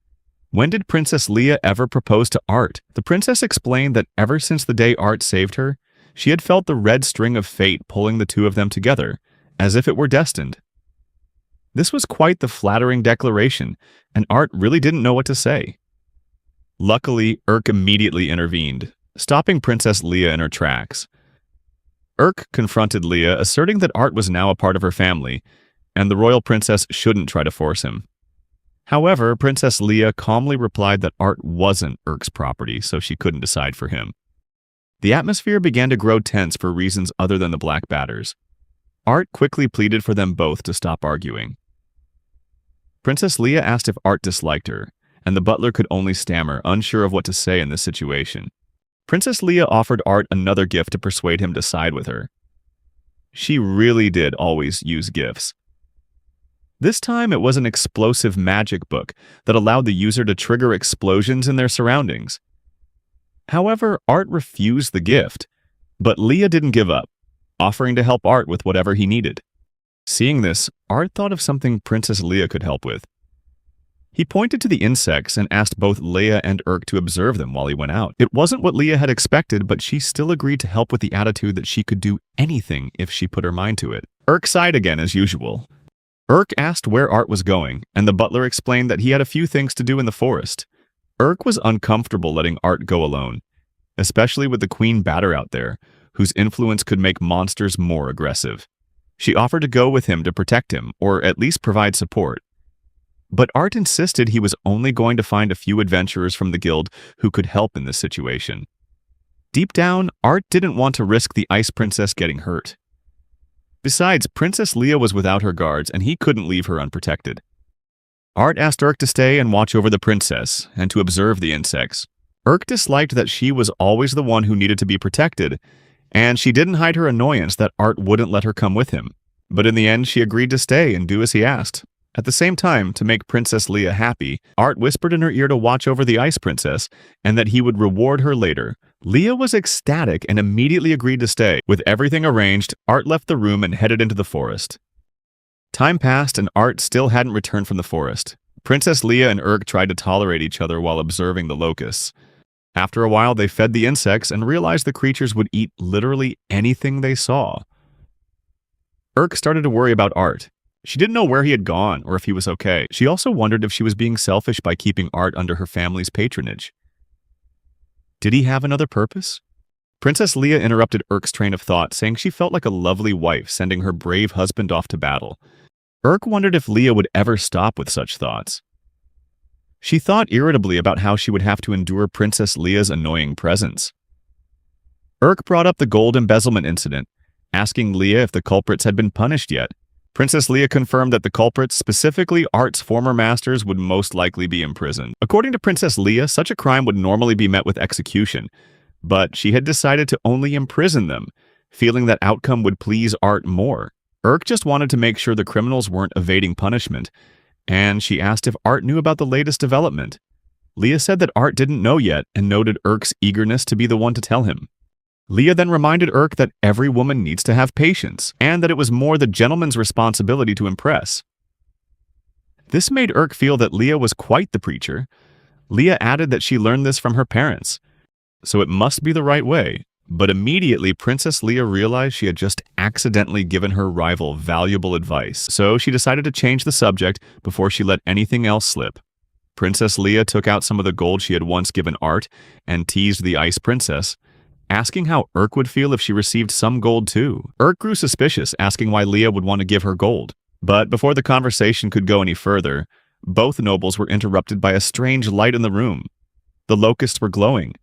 When did Princess Leah ever propose to Art? The princess explained that ever since the day Art saved her, she had felt the red string of fate pulling the two of them together, as if it were destined. This was quite the flattering declaration, and Art really didn't know what to say. Luckily, Urk immediately intervened, stopping Princess Leah in her tracks. Urk confronted Leah, asserting that Art was now a part of her family, and the royal princess shouldn't try to force him. However, Princess Leah calmly replied that Art wasn't Urk's property, so she couldn't decide for him. The atmosphere began to grow tense for reasons other than the Black Batters. Art quickly pleaded for them both to stop arguing. Princess Leah asked if Art disliked her, and the butler could only stammer, unsure of what to say in this situation. Princess Leah offered Art another gift to persuade him to side with her. She really did always use gifts. This time it was an explosive magic book that allowed the user to trigger explosions in their surroundings. However, Art refused the gift, but Leah didn't give up, offering to help Art with whatever he needed. Seeing this, Art thought of something Princess Leah could help with. He pointed to the insects and asked both Leah and Urk to observe them while he went out. It wasn't what Leah had expected, but she still agreed to help with the attitude that she could do anything if she put her mind to it. Urk sighed again as usual. Urk asked where Art was going, and the butler explained that he had a few things to do in the forest. Urk was uncomfortable letting Art go alone, especially with the Queen Batter out there, whose influence could make monsters more aggressive. She offered to go with him to protect him, or at least provide support. But Art insisted he was only going to find a few adventurers from the guild who could help in this situation. Deep down, Art didn't want to risk the Ice Princess getting hurt. Besides, Princess Leah was without her guards, and he couldn't leave her unprotected. Art asked Urk to stay and watch over the princess, and to observe the insects. Urk disliked that she was always the one who needed to be protected, and she didn't hide her annoyance that Art wouldn't let her come with him. But in the end, she agreed to stay and do as he asked. At the same time, to make Princess Leah happy, Art whispered in her ear to watch over the Ice Princess, and that he would reward her later. Leah was ecstatic and immediately agreed to stay. With everything arranged, Art left the room and headed into the forest. Time passed and Art still hadn't returned from the forest. Princess Leah and Urk tried to tolerate each other while observing the locusts. After a while, they fed the insects and realized the creatures would eat literally anything they saw. Urk started to worry about Art. She didn't know where he had gone or if he was okay. She also wondered if she was being selfish by keeping Art under her family's patronage. Did he have another purpose? Princess Leah interrupted Urk's train of thought, saying she felt like a lovely wife sending her brave husband off to battle. Urk wondered if Leah would ever stop with such thoughts. She thought irritably about how she would have to endure Princess Leah's annoying presence. Urk brought up the gold embezzlement incident, asking Leah if the culprits had been punished yet. Princess Leah confirmed that the culprits, specifically Art's former masters, would most likely be imprisoned. According to Princess Leah, such a crime would normally be met with execution, but she had decided to only imprison them, feeling that outcome would please Art more. Urk just wanted to make sure the criminals weren't evading punishment, and she asked if Art knew about the latest development. Leah said that Art didn't know yet and noted Urk's eagerness to be the one to tell him. Leah then reminded Urk that every woman needs to have patience, and that it was more the gentleman's responsibility to impress. This made Urk feel that Leah was quite the preacher. Leah added that she learned this from her parents, so it must be the right way. But immediately, Princess Leah realized she had just accidentally given her rival valuable advice, so she decided to change the subject before she let anything else slip. Princess Leah took out some of the gold she had once given Art and teased the Ice Princess, asking how Urk would feel if she received some gold too. Urk grew suspicious, asking why Leah would want to give her gold. But before the conversation could go any further, both nobles were interrupted by a strange light in the room. The locusts were glowing.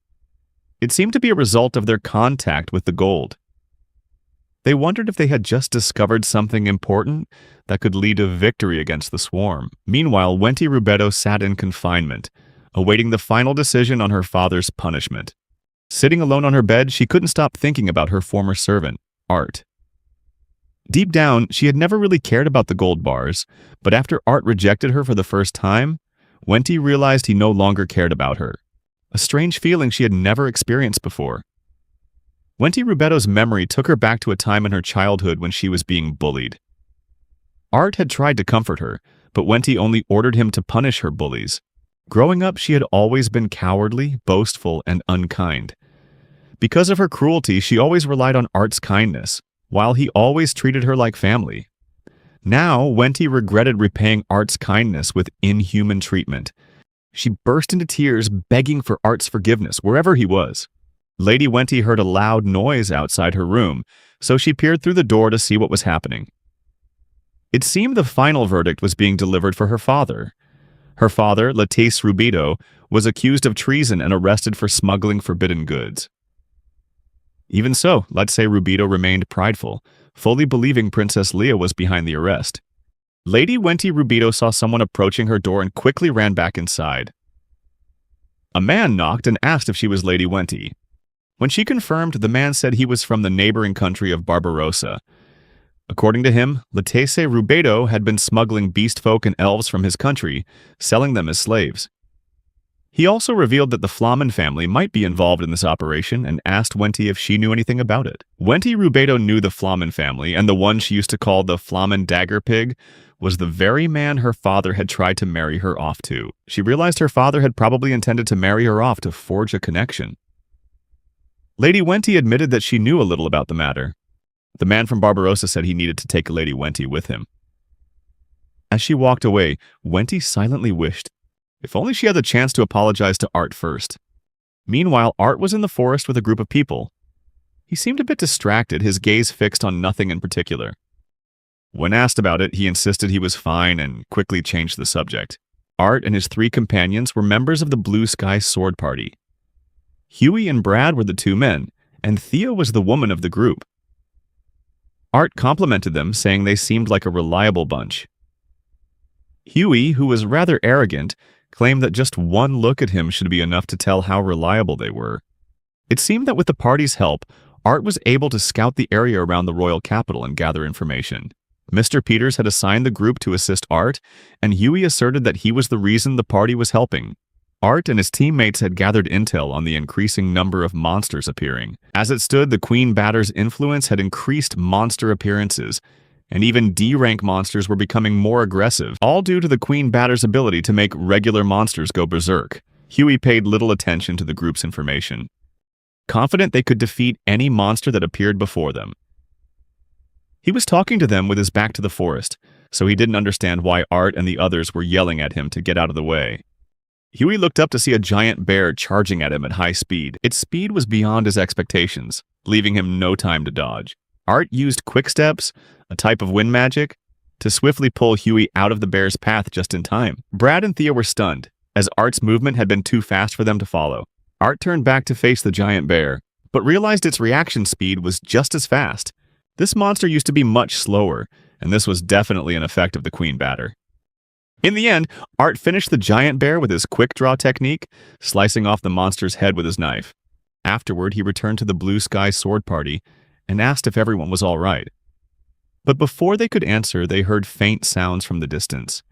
It seemed to be a result of their contact with the gold. They wondered if they had just discovered something important that could lead to victory against the swarm. Meanwhile, Wenti Rubetto sat in confinement, awaiting the final decision on her father's punishment. Sitting alone on her bed, she couldn't stop thinking about her former servant, Art. Deep down, she had never really cared about the gold bars, but after Art rejected her for the first time, Wenti realized he no longer cared about her. A strange feeling she had never experienced before. Wenti Rubetto's memory took her back to a time in her childhood when she was being bullied. Art had tried to comfort her, but Wenti only ordered him to punish her bullies. Growing up, she had always been cowardly, boastful, and unkind. Because of her cruelty, she always relied on Art's kindness, while he always treated her like family. Now, Wenti regretted repaying Art's kindness with inhuman treatment. She burst into tears, begging for Art's forgiveness wherever he was. Lady Wenti heard a loud noise outside her room, so she peered through the door to see what was happening. It seemed the final verdict was being delivered for her father. Her father, Latisse Rubito, was accused of treason and arrested for smuggling forbidden goods. Even so, let's say Rubito remained prideful, fully believing Princess Leah was behind the arrest. Lady Wenti Rubito saw someone approaching her door and quickly ran back inside. A man knocked and asked if she was Lady Wenti. When she confirmed, the man said he was from the neighboring country of Barbarossa. According to him, Latisse Rubito had been smuggling beast folk and elves from his country, selling them as slaves. He also revealed that the Flamen family might be involved in this operation and asked Wenti if she knew anything about it. Wenti Rubito knew the Flamen family, and the one she used to call the Flamen Dagger Pig was the very man her father had tried to marry her off to. She realized her father had probably intended to marry her off to forge a connection. Lady Wenti admitted that she knew a little about the matter. The man from Barbarossa said he needed to take Lady Wenti with him. As she walked away, Wenti silently wished, if only she had the chance to apologize to Art first. Meanwhile, Art was in the forest with a group of people. He seemed a bit distracted, his gaze fixed on nothing in particular. When asked about it, he insisted he was fine and quickly changed the subject. Art and his three companions were members of the Blue Sky Sword Party. Huey and Brad were the two men, and Thea was the woman of the group. Art complimented them, saying they seemed like a reliable bunch. Huey, who was rather arrogant, claimed that just one look at him should be enough to tell how reliable they were. It seemed that with the party's help, Art was able to scout the area around the royal capital and gather information. Mr. Peters had assigned the group to assist Art, and Huey asserted that he was the reason the party was helping. Art and his teammates had gathered intel on the increasing number of monsters appearing. As it stood, the Queen Batter's influence had increased monster appearances, and even D-rank monsters were becoming more aggressive, all due to the Queen Batter's ability to make regular monsters go berserk. Huey paid little attention to the group's information, confident they could defeat any monster that appeared before them. He was talking to them with his back to the forest, so he didn't understand why Art and the others were yelling at him to get out of the way. Huey looked up to see a giant bear charging at him at high speed. Its speed was beyond his expectations, leaving him no time to dodge. Art used quick steps, a type of wind magic, to swiftly pull Huey out of the bear's path just in time. Brad and Thea were stunned, as Art's movement had been too fast for them to follow. Art turned back to face the giant bear, but realized its reaction speed was just as fast. This monster used to be much slower, and this was definitely an effect of the Queen Batter. In the end, Art finished the giant bear with his quick draw technique, slicing off the monster's head with his knife. Afterward, he returned to the Blue Sky Sword Party and asked if everyone was all right. But before they could answer, they heard faint sounds from the distance.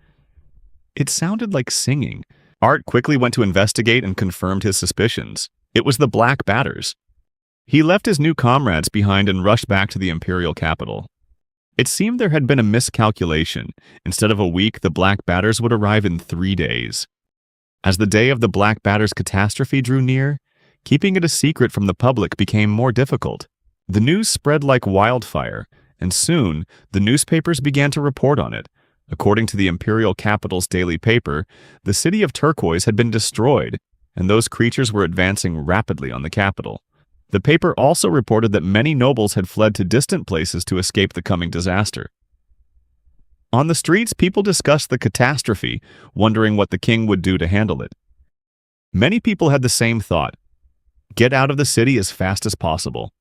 It sounded like singing. Art quickly went to investigate and confirmed his suspicions. It was the Black Batters. He left his new comrades behind and rushed back to the imperial capital. It seemed there had been a miscalculation. Instead of a week, the Black Batters would arrive in 3 days. As the day of the Black Batters' catastrophe drew near, keeping it a secret from the public became more difficult. The news spread like wildfire, and soon the newspapers began to report on it. According to the imperial capital's daily paper, the city of Turquoise had been destroyed, and those creatures were advancing rapidly on the capital. The paper also reported that many nobles had fled to distant places to escape the coming disaster. On the streets, people discussed the catastrophe, wondering what the king would do to handle it. Many people had the same thought: get out of the city as fast as possible.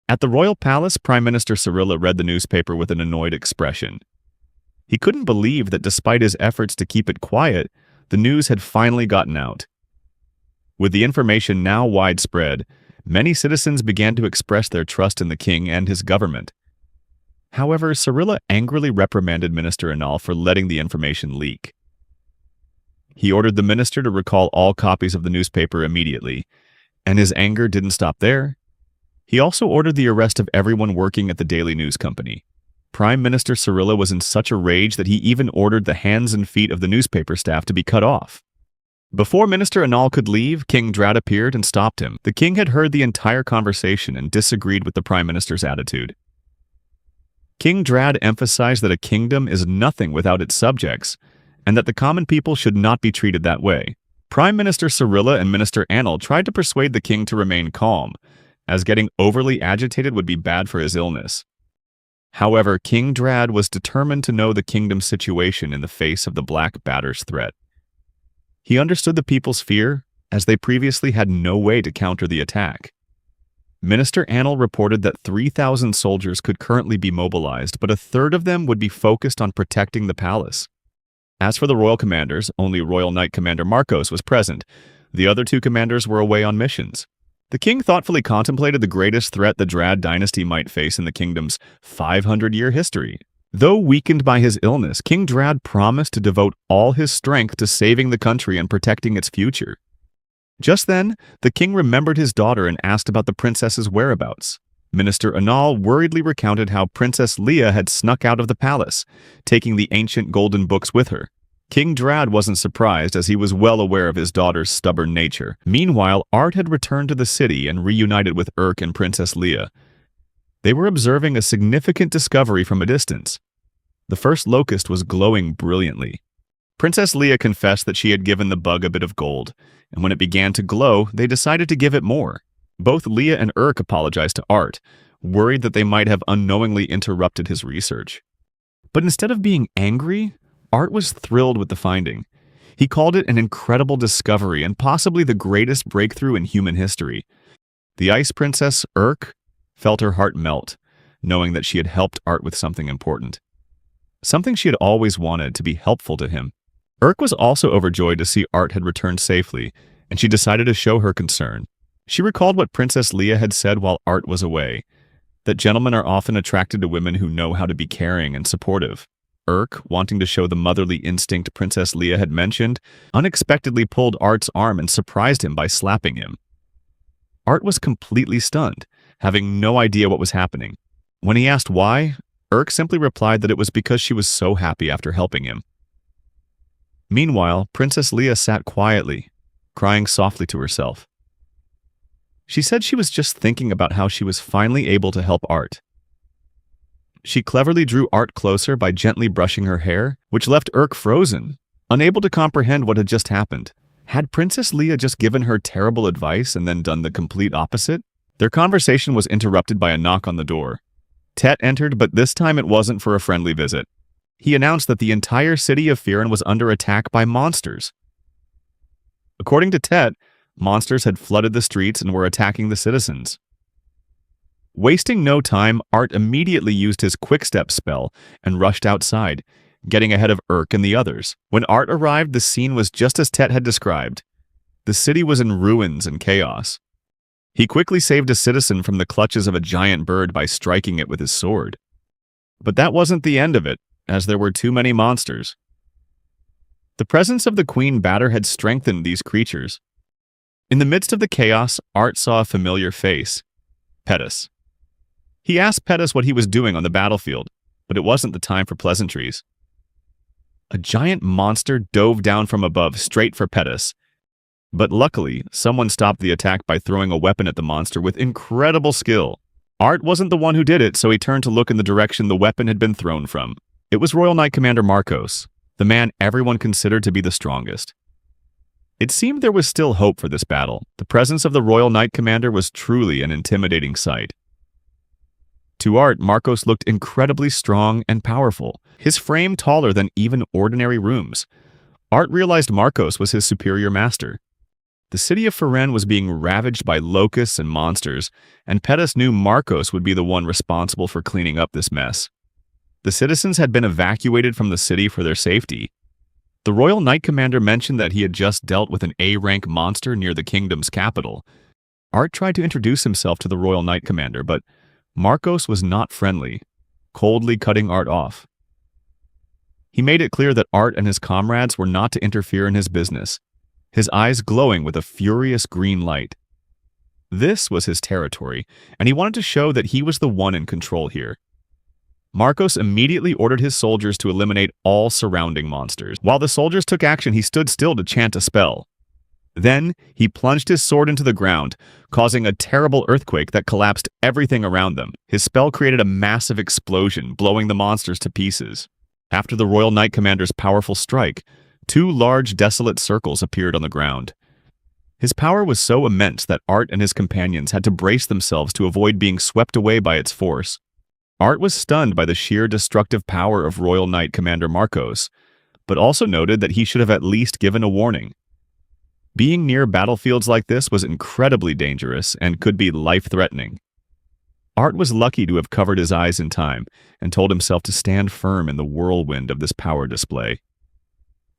At the royal palace, Prime Minister Cyrilla read the newspaper with an annoyed expression. He couldn't believe that despite his efforts to keep it quiet, the news had finally gotten out. With the information now widespread, many citizens began to express their trust in the king and his government. However, Cyrilla angrily reprimanded Minister Anal for letting the information leak. He ordered the minister to recall all copies of the newspaper immediately, and his anger didn't stop there. He also ordered the arrest of everyone working at the Daily News Company. Prime Minister Cyrilla was in such a rage that he even ordered the hands and feet of the newspaper staff to be cut off. Before Minister Anal could leave, King Drad appeared and stopped him. The king had heard the entire conversation and disagreed with the prime minister's attitude. King Drad emphasized that a kingdom is nothing without its subjects, and that the common people should not be treated that way. Prime Minister Cyrilla and Minister Anal tried to persuade the king to remain calm, as getting overly agitated would be bad for his illness. However, King Drad was determined to know the kingdom's situation in the face of the Black Batter's threat. He understood the people's fear, as they previously had no way to counter the attack. Minister Anal reported that 3,000 soldiers could currently be mobilized, but a third of them would be focused on protecting the palace. As for the royal commanders, only Royal Knight Commander Marcos was present. The other two commanders were away on missions. The king thoughtfully contemplated the greatest threat the Drad dynasty might face in the kingdom's 500-year history. Though weakened by his illness, King Drad promised to devote all his strength to saving the country and protecting its future. Just then, the king remembered his daughter and asked about the princess's whereabouts. Minister Anal worriedly recounted how Princess Leia had snuck out of the palace, taking the ancient golden books with her. King Drad wasn't surprised, as he was well aware of his daughter's stubborn nature. Meanwhile, Art had returned to the city and reunited with Urk and Princess Leia. They were observing a significant discovery from a distance. The first locust was glowing brilliantly. Princess Leia confessed that she had given the bug a bit of gold, and when it began to glow, they decided to give it more. Both Leia and Urk apologized to Art, worried that they might have unknowingly interrupted his research. But instead of being angry, Art was thrilled with the finding. He called it an incredible discovery and possibly the greatest breakthrough in human history. The Ice Princess, Urk, felt her heart melt, knowing that she had helped Art with something important. Something she had always wanted, to be helpful to him. Urk was also overjoyed to see Art had returned safely, and she decided to show her concern. She recalled what Princess Leia had said while Art was away, that gentlemen are often attracted to women who know how to be caring and supportive. Urk, wanting to show the motherly instinct Princess Leia had mentioned, unexpectedly pulled Art's arm and surprised him by slapping him. Art was completely stunned, having no idea what was happening. When he asked why, Urk simply replied that it was because she was so happy after helping him. Meanwhile, Princess Leia sat quietly, crying softly to herself. She said she was just thinking about how she was finally able to help Art. She cleverly drew Art closer by gently brushing her hair, which left Urk frozen, unable to comprehend what had just happened. Had Princess Leia just given her terrible advice and then done the complete opposite? Their conversation was interrupted by a knock on the door. Tet entered, but this time it wasn't for a friendly visit. He announced that the entire city of Firen was under attack by monsters. According to Tet, monsters had flooded the streets and were attacking the citizens. Wasting no time, Art immediately used his quick-step spell and rushed outside, getting ahead of Urk and the others. When Art arrived, the scene was just as Tet had described. The city was in ruins and chaos. He quickly saved a citizen from the clutches of a giant bird by striking it with his sword. But that wasn't the end of it, as there were too many monsters. The presence of the Queen Batter had strengthened these creatures. In the midst of the chaos, Art saw a familiar face, Pettis. He asked Pettis what he was doing on the battlefield, but it wasn't the time for pleasantries. A giant monster dove down from above straight for Pettis, but luckily, someone stopped the attack by throwing a weapon at the monster with incredible skill. Art wasn't the one who did it, so he turned to look in the direction the weapon had been thrown from. It was Royal Knight Commander Marcos, the man everyone considered to be the strongest. It seemed there was still hope for this battle. The presence of the Royal Knight Commander was truly an intimidating sight. To Art, Marcos looked incredibly strong and powerful, his frame taller than even ordinary rooms. Art realized Marcos was his superior master. The city of Firen was being ravaged by locusts and monsters, and Pettis knew Marcos would be the one responsible for cleaning up this mess. The citizens had been evacuated from the city for their safety. The Royal Knight Commander mentioned that he had just dealt with an A-rank monster near the kingdom's capital. Art tried to introduce himself to the Royal Knight Commander, but Marcos was not friendly, coldly cutting Art off. He made it clear that Art and his comrades were not to interfere in his business, his eyes glowing with a furious green light. This was his territory, and he wanted to show that he was the one in control here. Marcos immediately ordered his soldiers to eliminate all surrounding monsters. While the soldiers took action, he stood still to chant a spell. Then, he plunged his sword into the ground, causing a terrible earthquake that collapsed everything around them. His spell created a massive explosion, blowing the monsters to pieces. After the Royal Knight Commander's powerful strike, 2 large, desolate circles appeared on the ground. His power was so immense that Art and his companions had to brace themselves to avoid being swept away by its force. Art was stunned by the sheer destructive power of Royal Knight Commander Marcos, but also noted that he should have at least given a warning. Being near battlefields like this was incredibly dangerous and could be life-threatening. Art was lucky to have covered his eyes in time and told himself to stand firm in the whirlwind of this power display.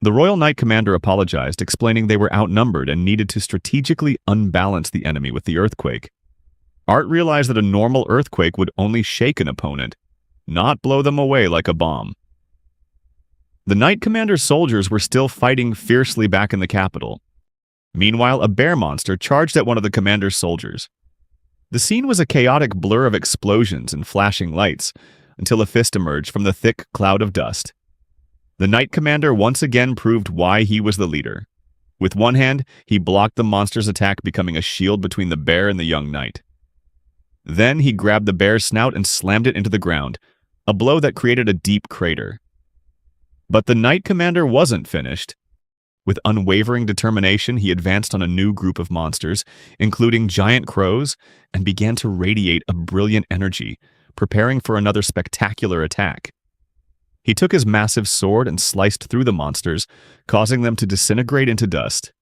The Royal Knight Commander apologized, explaining they were outnumbered and needed to strategically unbalance the enemy with the earthquake. Art realized that a normal earthquake would only shake an opponent, not blow them away like a bomb. The Knight Commander's soldiers were still fighting fiercely back in the capital. Meanwhile, a bear monster charged at one of the commander's soldiers. The scene was a chaotic blur of explosions and flashing lights, until a fist emerged from the thick cloud of dust. The Knight Commander once again proved why he was the leader. With one hand, he blocked the monster's attack, becoming a shield between the bear and the young knight. Then he grabbed the bear's snout and slammed it into the ground, a blow that created a deep crater. But the Knight Commander wasn't finished. With unwavering determination, he advanced on a new group of monsters, including giant crows, and began to radiate a brilliant energy, preparing for another spectacular attack. He took his massive sword and sliced through the monsters, causing them to disintegrate into dust.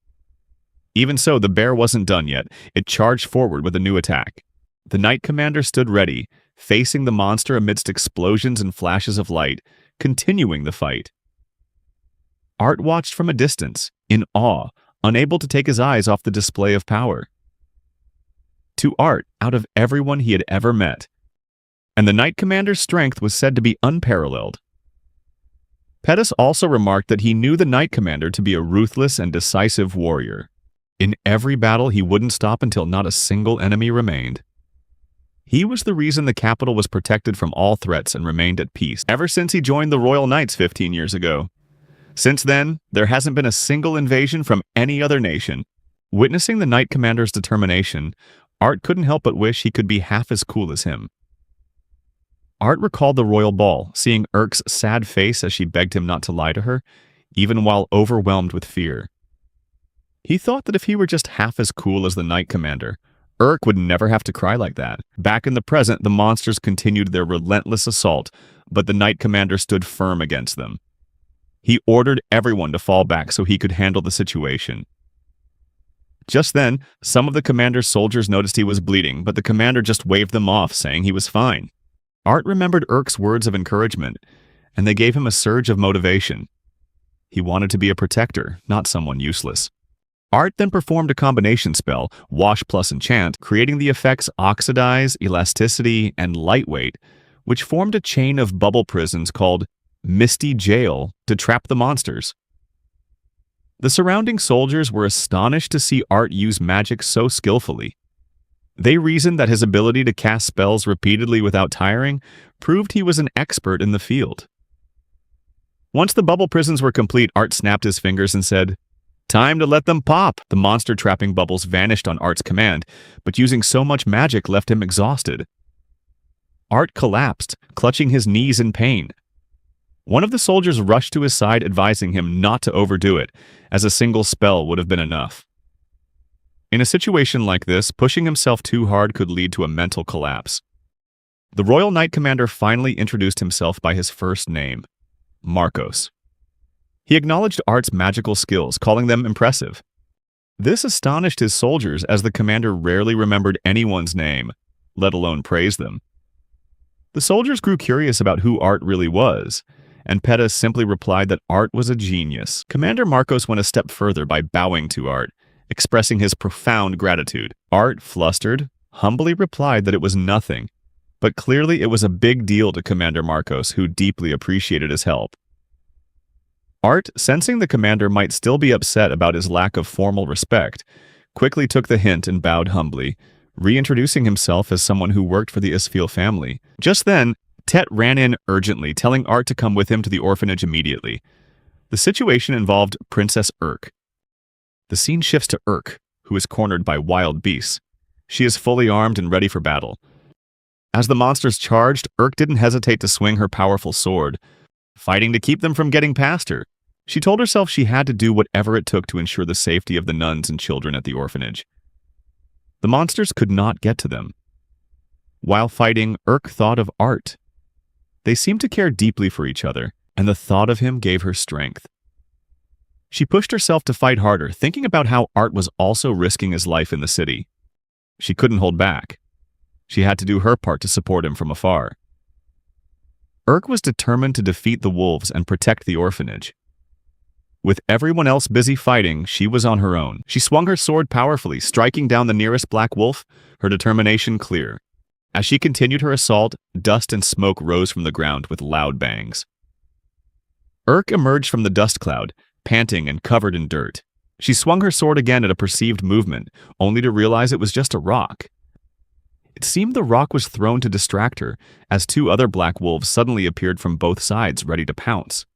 Even so, the bear wasn't done yet. It charged forward with a new attack. The Knight Commander stood ready, facing the monster amidst explosions and flashes of light, continuing the fight. Art watched from a distance, in awe, unable to take his eyes off the display of power. To Art, out of everyone he had ever met, and the Knight Commander's strength was said to be unparalleled. Pettis also remarked that he knew the Knight Commander to be a ruthless and decisive warrior. In every battle, he wouldn't stop until not a single enemy remained. He was the reason the capital was protected from all threats and remained at peace ever since he joined the Royal Knights 15 years ago. Since then, there hasn't been a single invasion from any other nation. Witnessing the Knight Commander's determination, Art couldn't help but wish he could be half as cool as him. Art recalled the royal ball, seeing Urk's sad face as she begged him not to lie to her, even while overwhelmed with fear. He thought that if he were just half as cool as the Knight Commander, Urk would never have to cry like that. Back in the present, the monsters continued their relentless assault, but the Knight Commander stood firm against them. He ordered everyone to fall back so he could handle the situation. Just then, some of the commander's soldiers noticed he was bleeding, but the commander just waved them off, saying he was fine. Art remembered Urk's words of encouragement, and they gave him a surge of motivation. He wanted to be a protector, not someone useless. Art then performed a combination spell, Wash plus Enchant, creating the effects Oxidize, Elasticity, and Lightweight, which formed a chain of bubble prisons called Misty Jail to trap the monsters. The surrounding soldiers were astonished to see Art use magic so skillfully. They reasoned that his ability to cast spells repeatedly without tiring proved he was an expert in the field. Once the bubble prisons were complete, Art snapped his fingers and said, "Time to let them pop!" The monster-trapping bubbles vanished on Art's command, but using so much magic left him exhausted. Art collapsed, clutching his knees in pain. One of the soldiers rushed to his side, advising him not to overdo it, as a single spell would have been enough. In a situation like this, pushing himself too hard could lead to a mental collapse. The Royal Knight Commander finally introduced himself by his first name, Marcos. He acknowledged Art's magical skills, calling them impressive. This astonished his soldiers, as the commander rarely remembered anyone's name, let alone praise them. The soldiers grew curious about who Art really was, and Pettis simply replied that Art was a genius. Commander Marcos went a step further by bowing to Art, expressing his profound gratitude. Art, flustered, humbly replied that it was nothing, but clearly it was a big deal to Commander Marcos, who deeply appreciated his help. Art, sensing the commander might still be upset about his lack of formal respect, quickly took the hint and bowed humbly, reintroducing himself as someone who worked for the Isfeel family. Just then, Tet ran in urgently, telling Art to come with him to the orphanage immediately. The situation involved Princess Urk. The scene shifts to Urk, who is cornered by wild beasts. She is fully armed and ready for battle. As the monsters charged, Urk didn't hesitate to swing her powerful sword, fighting to keep them from getting past her. She told herself she had to do whatever it took to ensure the safety of the nuns and children at the orphanage. The monsters could not get to them. While fighting, Urk thought of Art. They seemed to care deeply for each other, and the thought of him gave her strength. She pushed herself to fight harder, thinking about how Art was also risking his life in the city. She couldn't hold back. She had to do her part to support him from afar. Urk was determined to defeat the wolves and protect the orphanage. With everyone else busy fighting, she was on her own. She swung her sword powerfully, striking down the nearest black wolf, her determination clear. As she continued her assault, dust and smoke rose from the ground with loud bangs. Urk emerged from the dust cloud, panting and covered in dirt. She swung her sword again at a perceived movement, only to realize it was just a rock. It seemed the rock was thrown to distract her, as two other black wolves suddenly appeared from both sides, ready to pounce.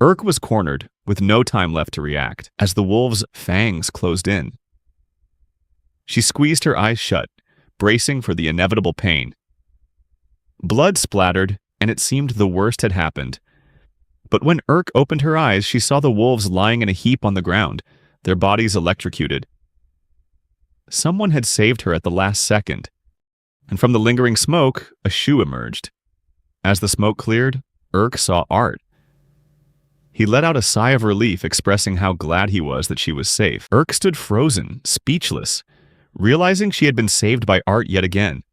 Urk was cornered, with no time left to react, as the wolves' fangs closed in. She squeezed her eyes shut, bracing for the inevitable pain. Blood splattered, and it seemed the worst had happened. But when Urk opened her eyes, she saw the wolves lying in a heap on the ground, their bodies electrocuted. Someone had saved her at the last second, and from the lingering smoke, a shoe emerged. As the smoke cleared, Urk saw Art. He let out a sigh of relief, expressing how glad he was that she was safe. Urk stood frozen, speechless, realizing she had been saved by Art yet again.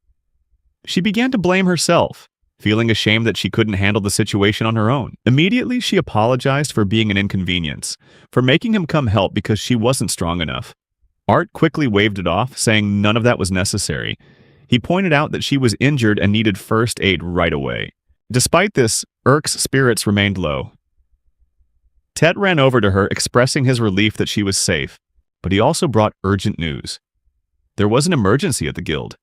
She began to blame herself, feeling ashamed that she couldn't handle the situation on her own. Immediately, she apologized for being an inconvenience, for making him come help because she wasn't strong enough. Art quickly waved it off, saying none of that was necessary. He pointed out that she was injured and needed first aid right away. Despite this, Urk's spirits remained low. Tet ran over to her, expressing his relief that she was safe, but he also brought urgent news. There was an emergency at the guild.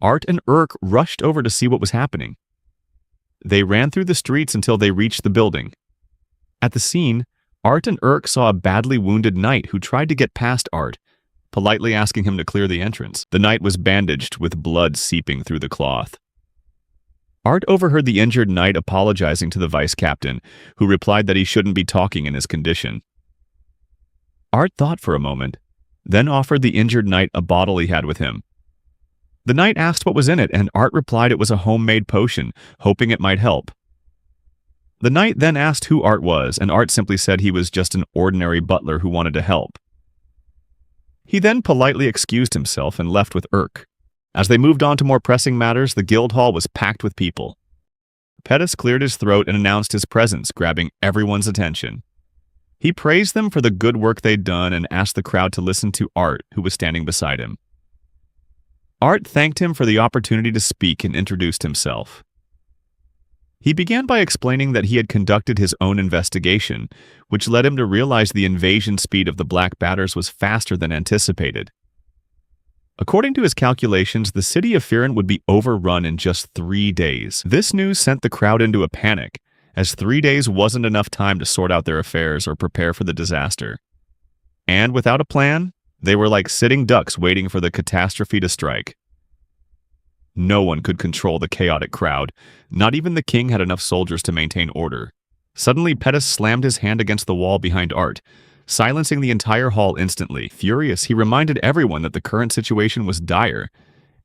Art and Urk rushed over to see what was happening. They ran through the streets until they reached the building. At the scene, Art and Urk saw a badly wounded knight who tried to get past Art, politely asking him to clear the entrance. The knight was bandaged with blood seeping through the cloth. Art overheard the injured knight apologizing to the vice captain, who replied that he shouldn't be talking in his condition. Art thought for a moment, then offered the injured knight a bottle he had with him. The knight asked what was in it, and Art replied it was a homemade potion, hoping it might help. The knight then asked who Art was, and Art simply said he was just an ordinary butler who wanted to help. He then politely excused himself and left with Urk. As they moved on to more pressing matters, the guild hall was packed with people. Pettis cleared his throat and announced his presence, grabbing everyone's attention. He praised them for the good work they'd done and asked the crowd to listen to Art, who was standing beside him. Art thanked him for the opportunity to speak and introduced himself. He began by explaining that he had conducted his own investigation, which led him to realize the invasion speed of the Black Batters was faster than anticipated. According to his calculations, the city of Firen would be overrun in just 3 days. This news sent the crowd into a panic, as 3 days wasn't enough time to sort out their affairs or prepare for the disaster. And without a plan, they were like sitting ducks waiting for the catastrophe to strike. No one could control the chaotic crowd. Not even the king had enough soldiers to maintain order. Suddenly, Pettis slammed his hand against the wall behind Art, silencing the entire hall instantly. Furious, he reminded everyone that the current situation was dire,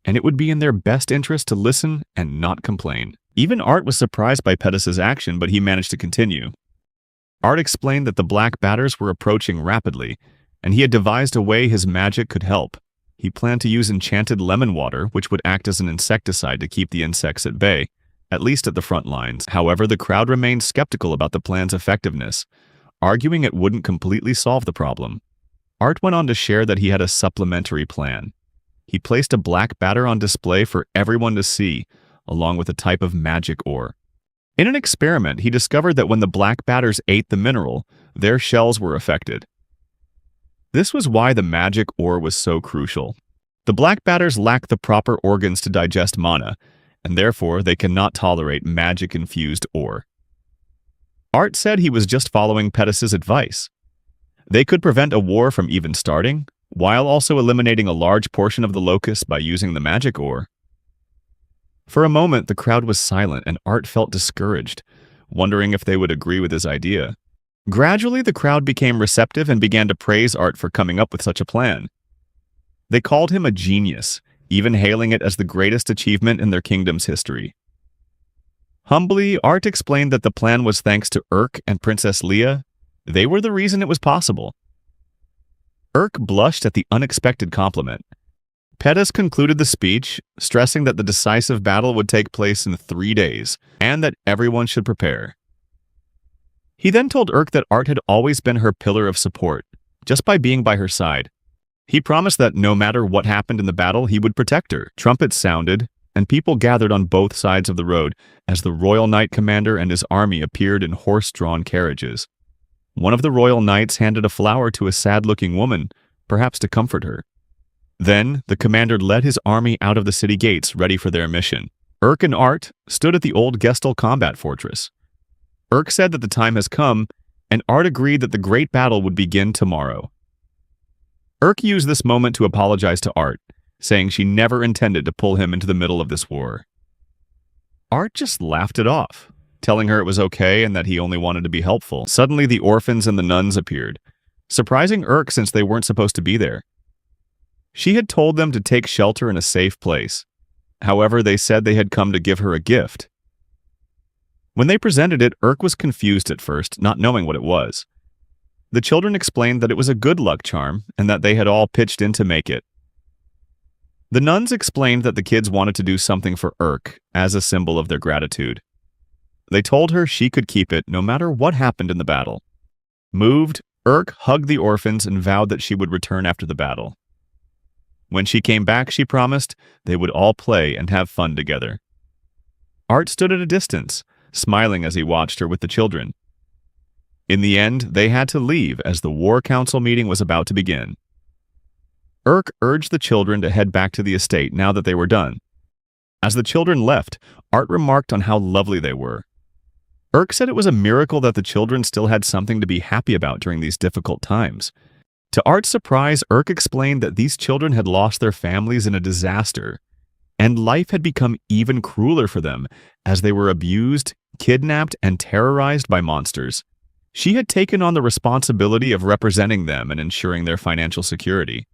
and it would be in their best interest to listen and not complain. Even Art was surprised by Pettis's action, but he managed to continue. Art explained that the Black Batters were approaching rapidly, and he had devised a way his magic could help. He planned to use enchanted lemon water, which would act as an insecticide to keep the insects at bay, at least at the front lines. However, the crowd remained skeptical about the plan's effectiveness, arguing it wouldn't completely solve the problem. Art went on to share that he had a supplementary plan. He placed a black batter on display for everyone to see, along with a type of magic ore. In an experiment, he discovered that when the black batters ate the mineral, their shells were affected. This was why the magic ore was so crucial. The black batters lack the proper organs to digest mana, and therefore they cannot tolerate magic-infused ore. Art said he was just following Pettis's advice. They could prevent a war from even starting, while also eliminating a large portion of the locusts by using the magic ore. For a moment, the crowd was silent, and Art felt discouraged, wondering if they would agree with his idea. Gradually, the crowd became receptive and began to praise Art for coming up with such a plan. They called him a genius, even hailing it as the greatest achievement in their kingdom's history. Humbly, Art explained that the plan was thanks to Urk and Princess Leah. They were the reason it was possible. Urk blushed at the unexpected compliment. Pettis concluded the speech, stressing that the decisive battle would take place in 3 days, and that everyone should prepare. He then told Urk that Art had always been her pillar of support, just by being by her side. He promised that no matter what happened in the battle, he would protect her. Trumpets sounded, and people gathered on both sides of the road as the Royal Knight Commander and his army appeared in horse-drawn carriages. One of the Royal Knights handed a flower to a sad-looking woman, perhaps to comfort her. Then, the commander led his army out of the city gates, ready for their mission. Urk and Art stood at the old Gestal combat fortress. Urk said that the time has come, and Art agreed that the great battle would begin tomorrow. Urk used this moment to apologize to Art, saying she never intended to pull him into the middle of this war. Art just laughed it off, telling her it was okay and that he only wanted to be helpful. Suddenly, the orphans and the nuns appeared, surprising Urk since they weren't supposed to be there. She had told them to take shelter in a safe place. However, they said they had come to give her a gift. When they presented it, Urk was confused at first, not knowing what it was. The children explained that it was a good luck charm and that they had all pitched in to make it. The nuns explained that the kids wanted to do something for Urk as a symbol of their gratitude. They told her she could keep it no matter what happened in the battle. Moved, Urk hugged the orphans and vowed that she would return after the battle. When she came back, she promised they would all play and have fun together. Art stood at a distance, smiling as he watched her with the children. In the end, they had to leave as the War Council meeting was about to begin. Urk urged the children to head back to the estate now that they were done. As the children left, Art remarked on how lovely they were. Urk said it was a miracle that the children still had something to be happy about during these difficult times. To Art's surprise, Urk explained that these children had lost their families in a disaster, and life had become even crueler for them as they were abused, kidnapped, and terrorized by monsters. She had taken on the responsibility of representing them and ensuring their financial security.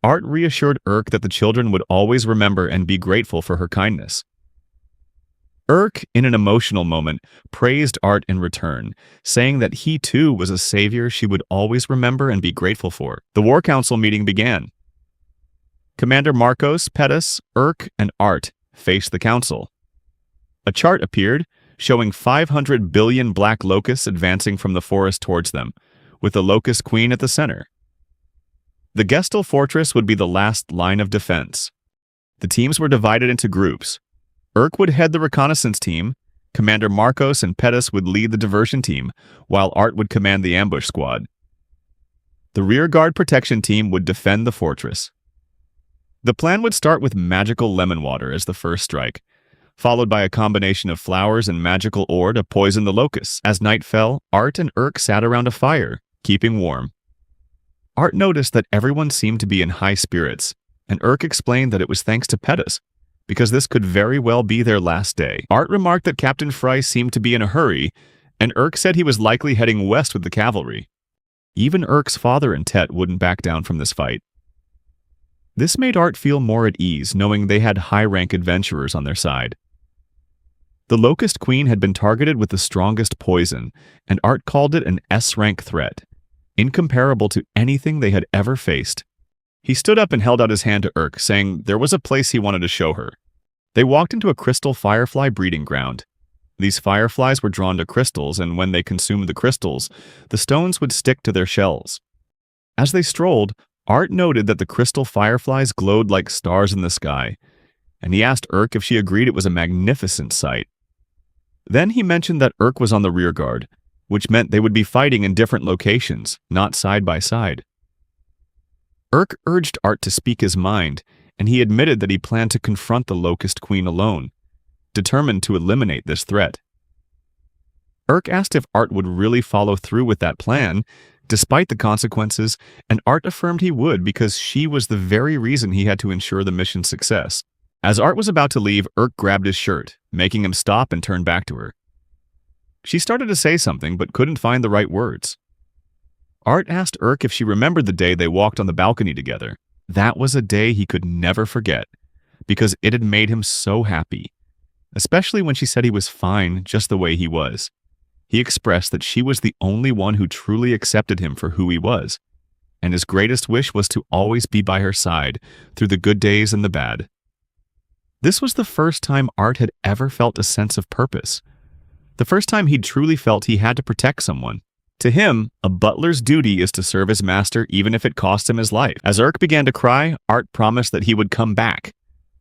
Art reassured Urk that the children would always remember and be grateful for her kindness. Urk, in an emotional moment, praised Art in return, saying that he too was a savior she would always remember and be grateful for. The War Council meeting began. Commander Marcos, Pettis, Urk, and Art faced the council. A chart appeared, showing 500 billion black locusts advancing from the forest towards them, with the Locust Queen at the center. The Gestal Fortress would be the last line of defense. The teams were divided into groups. Urk would head the reconnaissance team, Commander Marcos and Pettis would lead the diversion team, while Art would command the ambush squad. The rearguard protection team would defend the fortress. The plan would start with magical lemon water as the first strike, followed by a combination of flowers and magical ore to poison the locusts. As night fell, Art and Urk sat around a fire, keeping warm. Art noticed that everyone seemed to be in high spirits, and Urk explained that it was thanks to Pettis, because this could very well be their last day. Art remarked that Captain Fry seemed to be in a hurry, and Urk said he was likely heading west with the cavalry. Even Urk's father and Tet wouldn't back down from this fight. This made Art feel more at ease, knowing they had high-rank adventurers on their side. The Locust Queen had been targeted with the strongest poison, and Art called it an S-rank threat, incomparable to anything they had ever faced. He stood up and held out his hand to Urk, saying there was a place he wanted to show her. They walked into a crystal firefly breeding ground. These fireflies were drawn to crystals, and when they consumed the crystals, the stones would stick to their shells. As they strolled, Art noted that the crystal fireflies glowed like stars in the sky, and he asked Urk if she agreed it was a magnificent sight. Then he mentioned that Urk was on the rear guard, which meant they would be fighting in different locations, not side by side. Urk urged Art to speak his mind, and he admitted that he planned to confront the Locust Queen alone, determined to eliminate this threat. Urk asked if Art would really follow through with that plan, despite the consequences, and Art affirmed he would because she was the very reason he had to ensure the mission's success. As Art was about to leave, Urk grabbed his shirt, making him stop and turn back to her. She started to say something, but couldn't find the right words. Art asked Urk if she remembered the day they walked on the balcony together. That was a day he could never forget, because it had made him so happy, especially when she said he was fine just the way he was. He expressed that she was the only one who truly accepted him for who he was, and his greatest wish was to always be by her side through the good days and the bad. This was the first time Art had ever felt a sense of purpose, the first time he'd truly felt he had to protect someone. To him, a butler's duty is to serve his master even if it costs him his life. As Urk began to cry, Art promised that he would come back,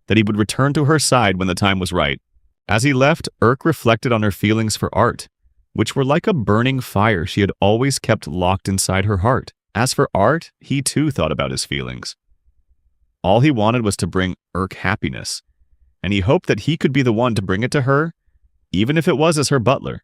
that he would return to her side when the time was right. As he left, Urk reflected on her feelings for Art, which were like a burning fire she had always kept locked inside her heart. As for Art, he too thought about his feelings. All he wanted was to bring Urk happiness, and he hoped that he could be the one to bring it to her, even if it was as her butler.